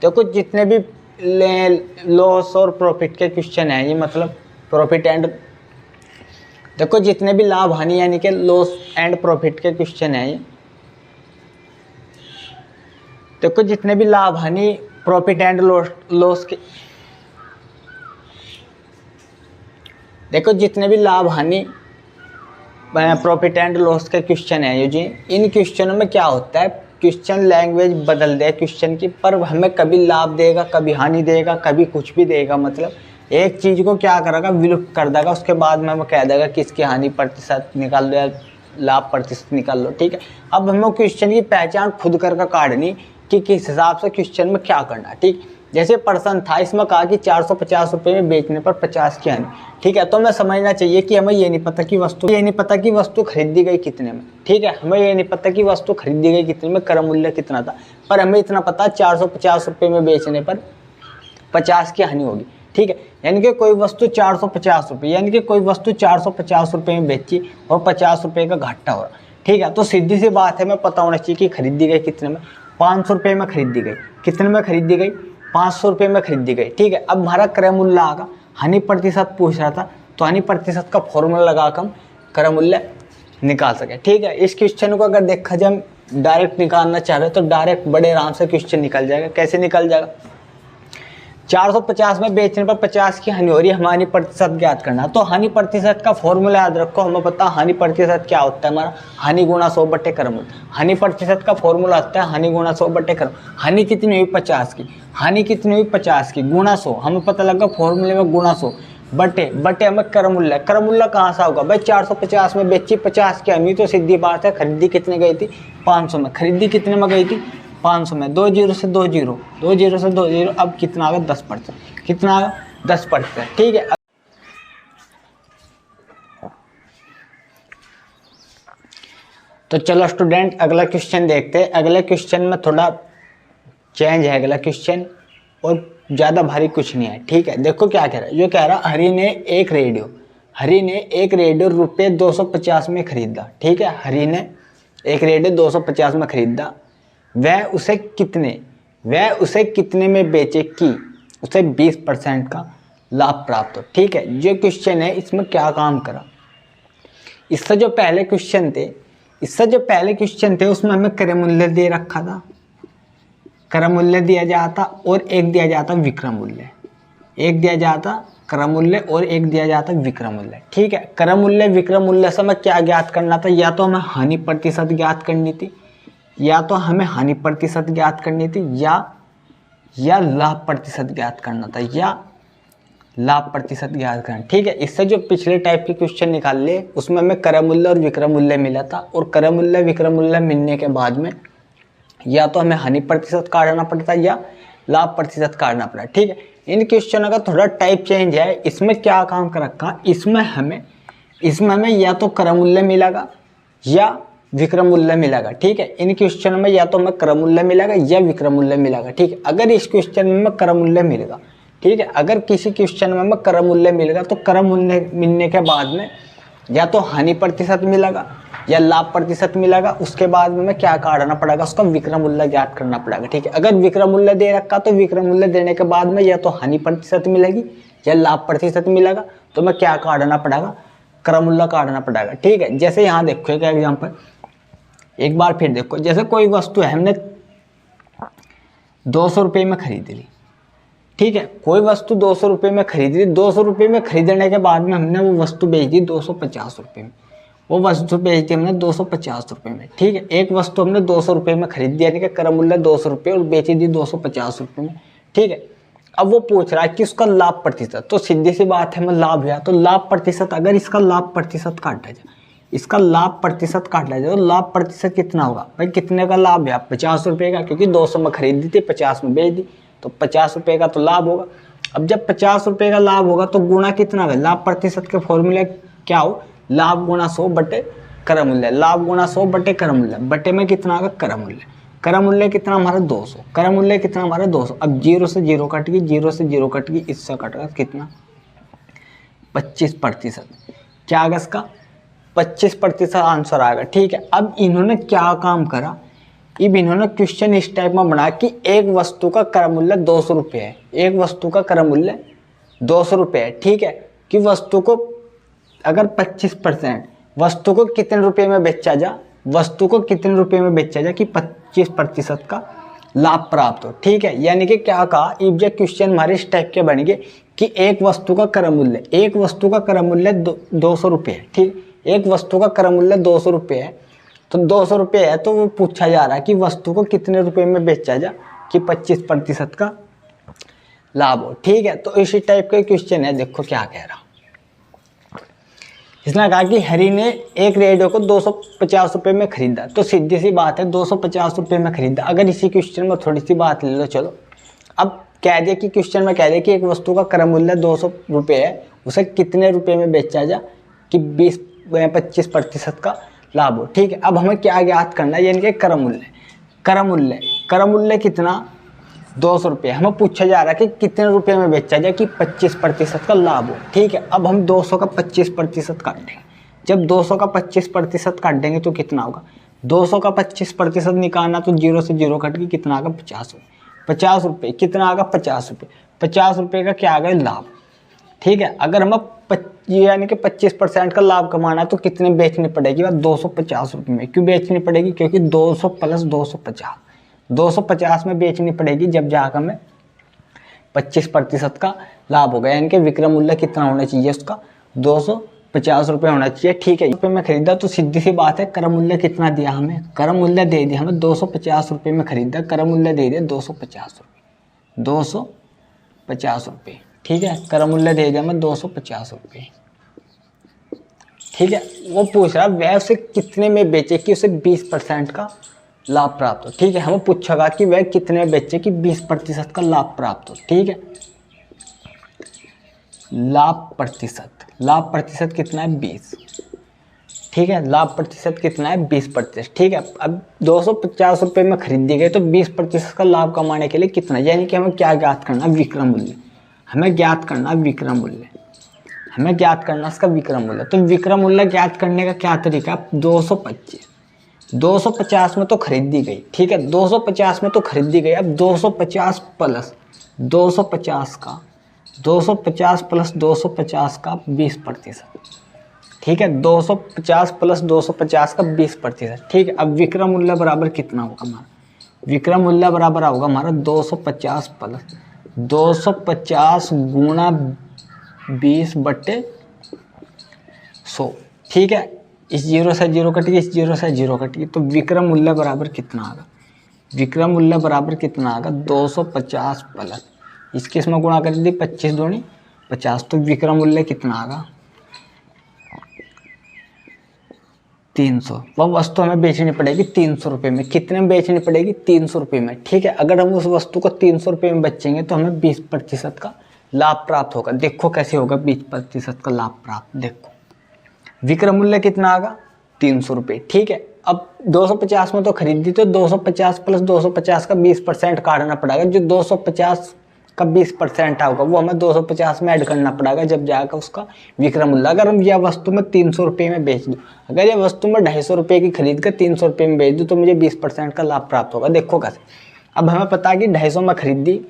देखो जितने भी लॉस और प्रॉफिट के क्वेश्चन हैं, ये मतलब प्रॉफिट एंड, देखो जितने भी लाभ हानि यानी कि लॉस एंड प्रॉफिट के क्वेश्चन हैं, देखो जितने भी लाभ हानि प्रॉफिट एंड लॉस के, देखो जितने भी लाभ हानि प्रॉफिट एंड लॉस के क्वेश्चन है जी, इन क्वेश्चनों में क्या होता है, क्वेश्चन लैंग्वेज बदल दे क्वेश्चन की, पर हमें कभी लाभ देगा, कभी हानि देगा, कभी कुछ भी देगा, मतलब एक चीज़ को क्या करेगा विलुप्त कर देगा, उसके बाद में हमें कह देगा कि इसकी हानि प्रतिशत निकाल लो या लाभ प्रतिशत निकाल लो। ठीक है, अब हमें क्वेश्चन की पहचान खुद कर काटनी कि किस हिसाब से क्वेश्चन में क्या करना। ठीक, जैसे प्रश्न था इसमें कहा कि 450 रुपये में बेचने पर 50 की हानि। ठीक है, तो हमें समझना चाहिए कि हमें ये नहीं पता कि वस्तु खरीदी गई कितने में। ठीक है, हमें ये नहीं पता कि वस्तु खरीदी गई कितने में, क्रम मूल्य कितना था, पर हमें इतना पता 450 रुपये में बेचने पर 50 की हानि होगी। ठीक है, यानी कि कोई वस्तु 450 रुपये, यानी कि कोई वस्तु 450 रुपये में बेची और 50 रुपये का घाटा हो रहा। ठीक है, तो सीधी सी बात है, हमें पता होना चाहिए कि खरीदी गई कितने में, 500 रुपये में खरीदी गई, कितने में खरीदी गई 500 रुपये में खरीदी गई। ठीक है, अब हमारा क्रय मूल्य आगा, हानि प्रतिशत पूछ रहा था, तो हानि प्रतिशत का फॉर्मूला लगाकर हम क्रय मूल्य निकाल सके। ठीक है, इस क्वेश्चन को अगर देखा जाए हम डायरेक्ट निकालना चाह रहे तो डायरेक्ट बड़े आराम से क्वेश्चन निकल जाएगा। कैसे निकल जाएगा, 450 में बेचने पर 50 की हानि हो रही है, हमें हानि प्रतिशत ज्ञात करना। तो हानि प्रतिशत का फॉर्मूला याद रखो, हमें पता हानि प्रतिशत क्या होता है हमारा, हानि गुणा 100 बटे क्रम मूल्य। हानि प्रतिशत का फॉर्मूला होता है हानि गुणा 100 बटे क्रम। हानि कितनी हुई 50 की, हानि कितनी हुई 50 की गुणा 100, हमें पता लगा फॉर्मूले में गुणा 100 बटे हमें क्रम मूल्य। क्रम मूल्य कहाँ से होगा भाई, 450 में बेची 50 की हानि, तो सीधी बात है खरीदी कितने गई थी 500 में, खरीदी कितने में गई थी 500 में, 2 जीरो से 2 जीरो, 2 जीरो से 2 जीरो, अब कितना आ गया 10%, कितना आ गया 10%। ठीक है, तो चलो स्टूडेंट अगला क्वेश्चन देखते हैं। अगले क्वेश्चन में थोड़ा चेंज है अगला क्वेश्चन, और ज़्यादा भारी कुछ नहीं है। ठीक है, देखो क्या कह रहा है, जो कह रहा हरि ने एक रेडियो रुपये 250 में खरीदा। ठीक है, हरि ने एक रेडियो 250 में खरीदा, वह उसे कितने में बेचे कि उसे 20% का लाभ प्राप्त हो। ठीक है, जो क्वेश्चन है इसमें क्या काम करा, इससे जो पहले क्वेश्चन थे उसमें हमें क्रय मूल्य दे रखा था, क्रय मूल्य दिया जाता और एक दिया जाता विक्रय मूल्य, एक दिया जाता क्रय मूल्य और एक दिया जाता विक्रय मूल्य। ठीक है, क्रय मूल्य विक्रय मूल्य से हमें क्या ज्ञात करना था, या तो हमें हानि प्रतिशत ज्ञात करनी थी, या लाभ प्रतिशत ज्ञात करना था, ठीक है, इससे जो पिछले टाइप के क्वेश्चन निकाल लिए उसमें हमें क्रय मूल्य और विक्रय मूल्य मिला था, और क्रय मूल्य विक्रय मूल्य मिलने के बाद में या तो हमें हानि प्रतिशत काटना पड़ता या लाभ प्रतिशत काटना पड़ा। ठीक है, इन क्वेश्चनों का थोड़ा टाइप चेंज है। इसमें क्या काम कर रखा, इसमें हमें या तो क्रय मूल्य मिलेगा या विक्रय मूल्य मिलेगा। ठीक है, इन क्वेश्चन में या तो हमें क्रय मूल्य मिलेगा या विक्रय मूल्य मिलेगा। ठीक है, अगर इस क्वेश्चन में हमें क्रय मूल्य मिलेगा, ठीक है, अगर किसी क्वेश्चन में हमें क्रय मूल्य मिलेगा तो क्रय मूल्य मिलने के बाद में या तो हानि प्रतिशत मिलेगा या लाभ प्रतिशत मिलेगा, उसके बाद में हमें क्या काटना पड़ेगा, उसका विक्रय मूल्य ज्ञात करना पड़ेगा। ठीक है, अगर विक्रय मूल्य दे रखा तो विक्रय मूल्य देने के बाद में या तो हानि प्रतिशत मिलेगी या लाभ प्रतिशत मिलेगा, तो हमें क्या काटना पड़ेगा, क्रय मूल्य काटना पड़ेगा। ठीक है, जैसे यहाँ देखो एक एग्जाम्पल, एक बार फिर देखो, जैसे कोई वस्तु है हमने 200 रुपये में खरीद ली। ठीक है, कोई वस्तु 200 रुपये में खरीद ली, 200 रुपये में खरीदने के बाद में हमने वो वस्तु बेच दी 250 रुपये में, वो वस्तु बेच दी हमने 250 रुपये में। ठीक है, एक वस्तु हमने 200 रुपये में खरीद दी, यानी कि क्रय मूल्य 200 रुपये और बेची दी 250 रुपये में। ठीक है, अब वो पूछ रहा है कि उसका लाभ प्रतिशत, तो सीधी सी बात है हमें लाभ है, तो लाभ प्रतिशत, अगर इसका लाभ प्रतिशत काटा जाए, तो लाभ प्रतिशत कितना होगा भाई, कितने का लाभ है, 50 रुपये का, क्योंकि 200 में खरीद दी थी 50 में बेच दी, तो 50 रुपये का तो लाभ होगा। अब जब 50 रुपये का लाभ होगा तो गुणा कितना होगा, लाभ प्रतिशत के फॉर्मूले क्या हो, लाभ गुणा 100 बटे कर मूल्य, लाभ गुणा 100 बटे कर मूल्य, बटे में कितना आएगा कर मूल्य, कर मूल्य कितना हमारा 200, कर मूल्य कितना हमारा 200। अब 0 से 0 कट गई, 0 से 0 कट गई, इससे कटेगा कितना 25%। क्या आएगा इसका 25% आंसर आएगा। ठीक है, अब इन्होंने क्या काम करा, अब इन्होंने क्वेश्चन इस टाइप में बनाया कि एक वस्तु का कर मूल्य 200 रुपये है, एक वस्तु का कर मूल्य 200 रुपये है। ठीक है, कि वस्तु को अगर 25%, वस्तु को कितने रुपए में बेचा जा, वस्तु को कितने रुपए में बेचा जा कि 25% का लाभ प्राप्त हो। ठीक है, यानी कि क्या कहा, इफ जो क्वेश्चन हमारे इस टाइप के बनेंगे कि एक वस्तु का कर मूल्य, एक वस्तु का कर मूल्य 200 रुपये है। ठीक, एक वस्तु का कर मूल्य 200 रुपये है, तो 200 रुपये है, तो वो पूछा जा रहा है कि वस्तु को कितने रुपए में बेचा जा कि 25% का लाभ हो। ठीक है, तो इसी टाइप का क्वेश्चन है। देखो क्या कह रहा, इसने कहा कि हरि ने एक रेडियो को 250 रुपये में खरीदा, तो सीधी सी बात है 250 रुपये में खरीदा। अगर इसी क्वेश्चन में थोड़ी सी बात ले लो, चलो अब कह दे कि क्वेश्चन में कह दे कि एक वस्तु का कर मूल्य 200 रुपये है, उसे कितने रुपए में बेचा जा कि 25% का लाभ हो। ठीक है, अब हमें क्या ज्ञात करना है, यानी कि कर मूल्य, कर मूल्य, कर मूल्य कितना 200 रुपये, हमें पूछा जा रहा है कि कितने रुपए में बेचा जाए कि 25% का लाभ हो। ठीक है, अब हम 200 का 25% काट देंगे, जब 200 का 25% काट देंगे तो कितना होगा, 200 का 25% निकालना, तो 0 से 0 कट के कितना आएगा 50 रुपये, 50 रुपये कितना आएगा 50 रुपये, 50 रुपये का क्या आ गया लाभ। ठीक है, अगर हमें यानी कि 25% का लाभ कमाना है तो कितने बेचनी पड़ेगी, 250 रुपये में। क्यों बेचनी पड़ेगी, क्योंकि 200 प्लस 250, 250 में बेचनी पड़ेगी, जब जाकर हमें 25% का लाभ होगा। यानी कि विक्रय मूल्य कितना होना चाहिए उसका 250 रुपये होना चाहिए। ठीक है, रुपये में खरीदा, तो सीधी सी बात है कर मूल्य कितना दिया हमें, कर मूल्य दे दिया हमें 250 रुपये में खरीदा, कर मूल्य दे दिया 250 रुपये, 250 रुपये। ठीक है, कर मूल्य दे दिया हमें 250 रुपये। ठीक है, वो पूछ रहा वह उसे कितने में बेचे कि उसे 20% का लाभ प्राप्त हो। ठीक है, हमें पूछेगा कि वह कितने में बेचे कि 20% का लाभ प्राप्त हो। ठीक है, लाभ प्रतिशत कितना है 20। ठीक है, लाभ प्रतिशत कितना है 20%। ठीक है, अब 250 रुपये में खरीदी गई, तो 20% का लाभ कमाने के लिए कितना, यानी कि हमें क्या ज्ञात करना, विक्रय मूल्य, हमें ज्ञात करना विक्रय मूल्य, हमें ज्ञात करना इसका विक्रय मूल्य। तो विक्रय मूल्य ज्ञात करने का क्या तरीका, 250 में तो खरीदी गई। ठीक है, 250 में तो खरीदी गई, अब 250 प्लस 250 का 250 प्लस 250 का 20%। ठीक है, 250 प्लस 250 का 20%। ठीक है, अब विक्रय मूल्य बराबर कितना होगा हमारा, विक्रय मूल्य बराबर होगा हमारा 250 प्लस 250 गुणा 20 बटे 100। ठीक है, इस 0 से 0 कटेगी, इस 0 से 0 कटेगी, तो विक्रय मूल्य बराबर कितना आएगा, विक्रय मूल्य बराबर कितना आएगा 250 प्लस इसके इसमें गुणा कर दी 25 दूनी 50, तो विक्रय मूल्य कितना आएगा 300। वह वस्तु हमें बेचनी पड़ेगी 300 रुपये में, कितने में बेचनी पड़ेगी 300 रुपये में। ठीक है, अगर हम उस वस्तु को 300 रुपये में बेचेंगे तो हमें 20% का लाभ प्राप्त होगा। देखो कैसे होगा 20% का लाभ प्राप्त, देखो विक्रय मूल्य कितना आएगा 300 रुपये। ठीक है, अब 250 में तो खरीदी, तो 250 प्लस 250 का 20% काटना पड़ेगा, जो 250 का 20% आएगा वो हमें 250 में ऐड करना पड़ेगा, जब जाएगा उसका विक्रय मूल्य। अगर हम यह वस्तु में 300 रुपये में बेच दूँ, अगर यह वस्तु में 250 रुपये की खरीद कर 300 रुपये में बेच दूँ, तो मुझे 20% का लाभ प्राप्त होगा। देखो कैसे, अब हमें पता है कि 250 में खरीदी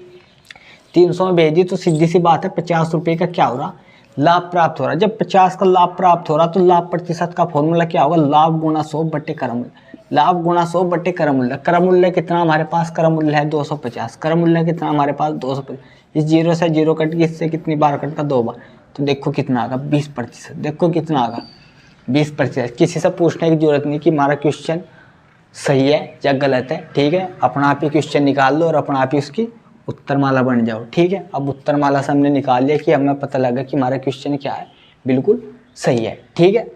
300 में भेज दी, तो सीधी सी बात है 50 रुपये का क्या हो रहा लाभ प्राप्त हो रहा है। जब 50 का लाभ प्राप्त हो रहा, तो लाभ प्रतिशत का फॉर्मूला क्या होगा, लाभ गुणा 100 बटे कर मूल्य, लाभ गुणा 100 बटे कर मूल्य। कर मूल्य कितना हमारे पास, कर मूल्य है 250, कर मूल्य कितना हमारे पास 250, इस 0 से 0 कट के, इससे कितनी बार कटता 2 बार, तो देखो कितना आएगा 20%। देखो कितना आएगा 20%। किसी से पूछने की जरूरत नहीं कि हमारा क्वेश्चन सही है या गलत है। ठीक है, अपना आप ही क्वेश्चन निकाल लो और अपना आप ही उसकी उत्तरमाला बन जाओ। ठीक है, अब उत्तरमाला से हमने निकाल लिया कि हमें पता लगा कि हमारा क्वेश्चन क्या है, बिल्कुल सही है। ठीक है,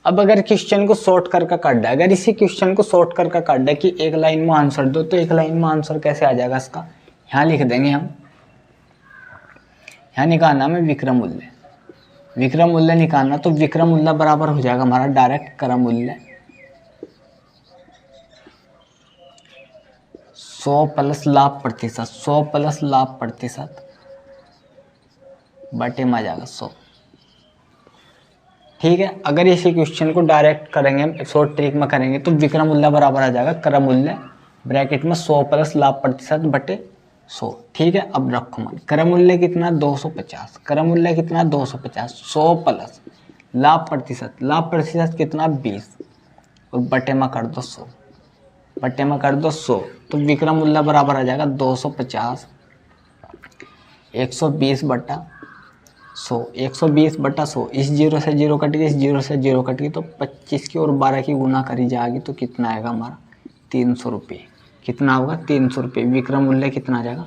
अब अगर क्वेश्चन को शॉर्ट करके काट दे, अगर इसी क्वेश्चन को शॉर्ट करके काट दे कि एक लाइन में आंसर दो, तो एक लाइन में आंसर कैसे आ जाएगा इसका, यहाँ लिख देंगे हम, यहाँ निकालना हमें विक्रम मूल्य, विक्रम मूल्य निकालना, तो विक्रम मूल्य बराबर हो जाएगा हमारा डायरेक्ट क्रम मूल्य 100 प्लस लाभ प्रतिशत, 100 प्लस लाभ प्रतिशत बटे में आ जाएगा 100। ठीक है, अगर इसी क्वेश्चन को डायरेक्ट करेंगे हम, शॉर्ट ट्रिक में करेंगे, तो विक्रम मूल्य बराबर आ जाएगा क्रम मूल्य ब्रैकेट में 100 प्लस लाभ प्रतिशत बटे 100। ठीक है, अब रखो मान, क्रम मूल्य कितना 250, क्रम मूल्य कितना 250, 100 प्लस लाभ प्रतिशत कितना 20 और बटे में कर दो 100, बटे में कर दो 100, तो विक्रम मूल्य बराबर आ जाएगा 250 120 बटा 100, 120 बटा 100, इस जीरो से जीरो कट गई, इस जीरो से जीरो कट गई, तो 25 की और 12 की गुना करी जाएगी, तो कितना आएगा हमारा 300 रुपये। कितना होगा 300 रुपये, विक्रम मूल्य कितना आ जाएगा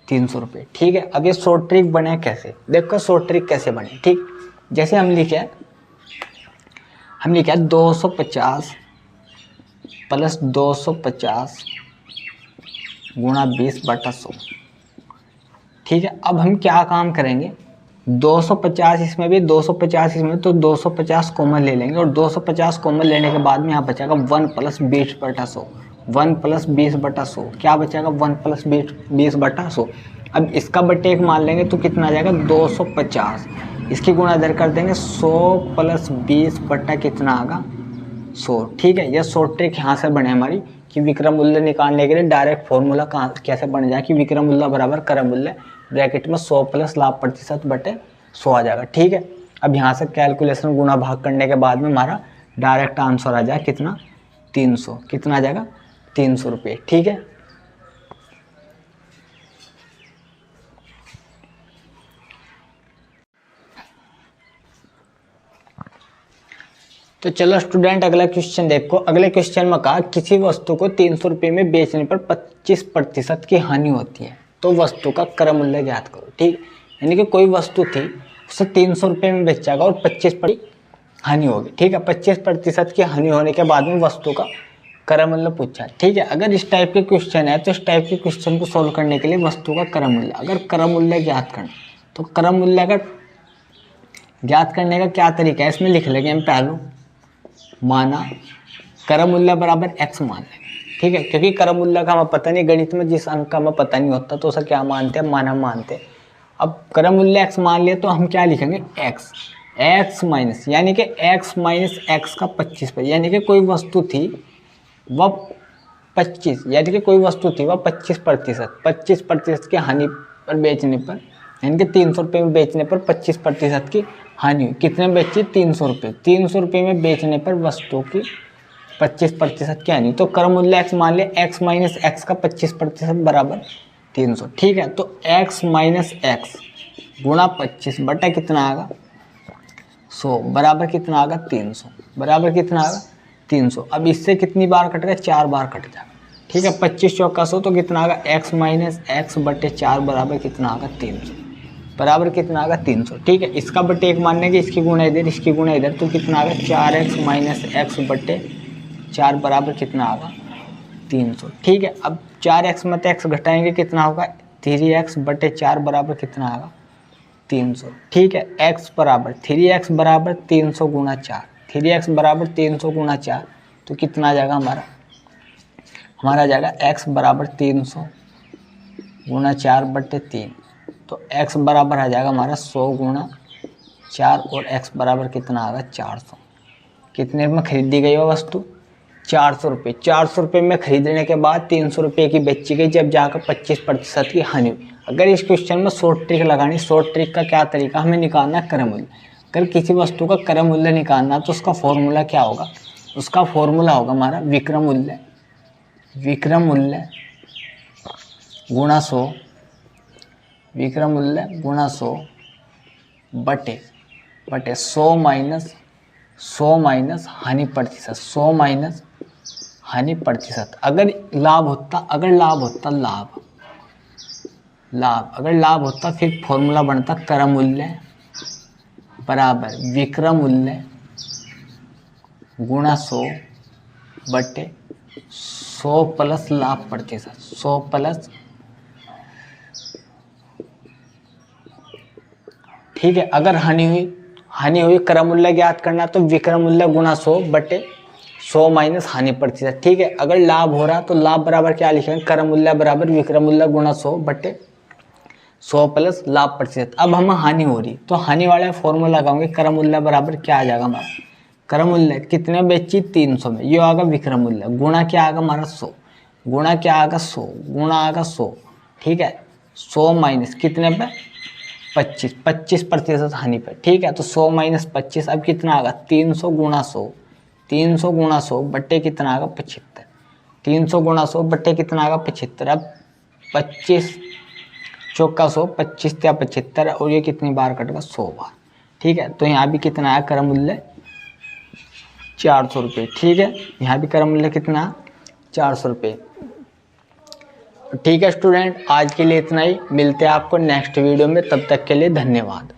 300 रुपये। ठीक है, अब ये शॉर्ट ट्रिक बने कैसे, देखो शॉर्ट ट्रिक कैसे बने। ठीक, जैसे हम लिखे 250 प्लस 250 गुणा 20 बटा 100। ठीक है, अब हम क्या काम करेंगे, 250 इसमें भी 250 इसमें, तो 250 कॉमन ले लेंगे, और 250 कॉमन लेने के बाद में यहाँ बचेगा 1 प्लस 20 बटा 100, 1 प्लस 20 बटा 100, क्या बचेगा 1 प्लस 20 बटा 100। अब इसका बटे एक मान लेंगे तो कितना आ जाएगा 250, इसकी गुणा इधर कर देंगे 100 प्लस 20 बटा कितना आएगा 100। ठीक है, यह शॉर्ट ट्रिक यहाँ से बने हमारी कि विक्रम मूल्य निकालने के लिए डायरेक्ट फॉर्मूला कैसे बन जाए कि विक्रम मूल्य बराबर क्रम मूल्य ब्रैकेट में 100 प्लस लाभ प्रतिशत बटे 100 आ जाएगा। ठीक है, अब यहाँ से कैलकुलेशन गुणा भाग करने के बाद में हमारा डायरेक्ट आंसर आ जाए कितना 300, कितना आ जाएगा 300 रुपये। ठीक है, तो चलो स्टूडेंट अगला क्वेश्चन देखो। अगले क्वेश्चन में कहा किसी वस्तु को 300 रुपये में बेचने पर 25% की हानि होती है, तो वस्तु का क्रम मूल्य ज्ञात करो। ठीक, यानी कि कोई वस्तु थी उसे 300 रुपये में बेचेगा और 25% हानि होगी। ठीक है, 25% की हानि होने के बाद में वस्तु का क्रम मूल्य पूछा। ठीक है, अगर इस टाइप के क्वेश्चन है तो इस टाइप के क्वेश्चन को सोल्व करने के लिए वस्तु का क्रम मूल्य, अगर क्रम मूल्य ज्ञात करना, तो क्रम मूल्य का ज्ञात करने का क्या तरीका है, इसमें लिख लेंगे हम पहलू माना क्रम मूल्य बराबर x मान लेंगे। ठीक है, क्योंकि क्रम मूल्य का हमें पता नहीं, गणित में जिस अंक का हमें पता नहीं होता तो उसे क्या मानते हैं, माना मानते हैं। अब क्रम मूल्य x मान लिया तो हम क्या लिखेंगे x माइनस, यानी कि x माइनस x का 25%, यानी कि कोई वस्तु थी वह 25, यानी कि कोई वस्तु थी वह 25% की हानि पर बेचने पर, यानी कि 300 रुपये में बेचने पर 25% की हानि हुई। कितने में बेची 300 रुपये, 300 रुपये में बेचने पर वस्तु की 25% की हानि, तो क्रम मूल्य x मान लिया, x माइनस x का 25% बराबर 300। ठीक है, तो x माइनस x गुणा 25 बटा कितना आएगा 100 बराबर कितना आएगा 300, बराबर कितना आएगा 300। अब इससे कितनी बार कटेगा, 4 बार कट जाएगा। ठीक है, 25 चौका 100, तो कितना आएगा x माइनस x बटे 4 बराबर कितना आएगा 300, बराबर कितना आएगा 300। ठीक है, इसका बटे 1 मानने के, इसकी गुणा इधर, इसकी गुणा इधर, तो कितना आएगा 4x माइनस x बटे 4 बराबर कितना आएगा 300। ठीक है, अब 4x में x घटाएंगे कितना होगा 3x बटे 4 बराबर कितना आएगा 300। ठीक है, x बराबर 3x बराबर 300 गुणा 4, 3x बराबर 300 गुणा 4, तो कितना आ जाएगा हमारा आ जाएगा x बराबर 300 गुणा 4 बटे 3, तो x बराबर आ जाएगा हमारा 100 गुणा 4, और x बराबर कितना आएगा 400। कितने में खरीदी गई वो वस्तु 400 रुपये, 400 रुपये में खरीदने के बाद 300 रुपये की बेची गई, जब जाकर 25% की हानि हुई। अगर इस क्वेश्चन में शॉर्ट ट्रिक लगानी, शॉर्ट ट्रिक का क्या तरीका, हमें निकालना क्रम मूल्य। अगर किसी वस्तु का क्रम मूल्य निकालना तो उसका फॉर्मूला क्या होगा, उसका फॉर्मूला होगा हमारा विक्रम मूल्य गुणा 100, विक्रम मूल्य गुणा 100 बटे 100 माइनस हानि प्रतिशत, 100 माइनस हानि प्रतिशत। अगर लाभ होता फिर फॉर्मूला बनता क्रम मूल्य बराबर विक्रम मूल्य गुणा 100 बटे 100 प्लस लाभ प्रतिशत, 100 प्लस, ठीक है। अगर हानि हुई क्रय मूल्य ज्ञात करना तो विक्रय मूल्य गुणा 100 बटे 100 माइनस हानि प्रतिशत, ठीक है। अगर लाभ हो रहा तो लाभ बराबर क्या लिखेंगे, क्रय मूल्य बराबर विक्रय मूल्य गुणा 100 बटे 100 प्लस लाभ प्रतिशत। अब हम हानि हो रही तो हानि वाला फॉर्मूला लगाओगे, क्रय मूल्य बराबर क्या आ जाएगा हमारा, क्रय मूल्य कितने बेची 300 में, ये आएगा विक्रय मूल्य, गुणा क्या आएगा हमारा 100, गुणा क्या आएगा 100, गुणा आएगा 100, ठीक है। 100 माइनस कितने पे 25% हानि पे, ठीक है। तो 100 माइनस 25 अब कितना आएगा 300 गुणा 100, 300 गुणा 100 बट्टे कितना आएगा 75, 300 गुणा 100 बट्टे कितना आएगा 75। अब 25 चौका 100, 25 या 75 और ये कितनी बार कटेगा 100 बार, ठीक है। तो यहाँ भी कितना आया क्रय मूल्य 400 रुपये, ठीक है। यहाँ भी क्रय मूल्य कितना 400 रुपये, ठीक है स्टूडेंट। आज के लिए इतना ही, मिलते हैं आपको नेक्स्ट वीडियो में, तब तक के लिए धन्यवाद।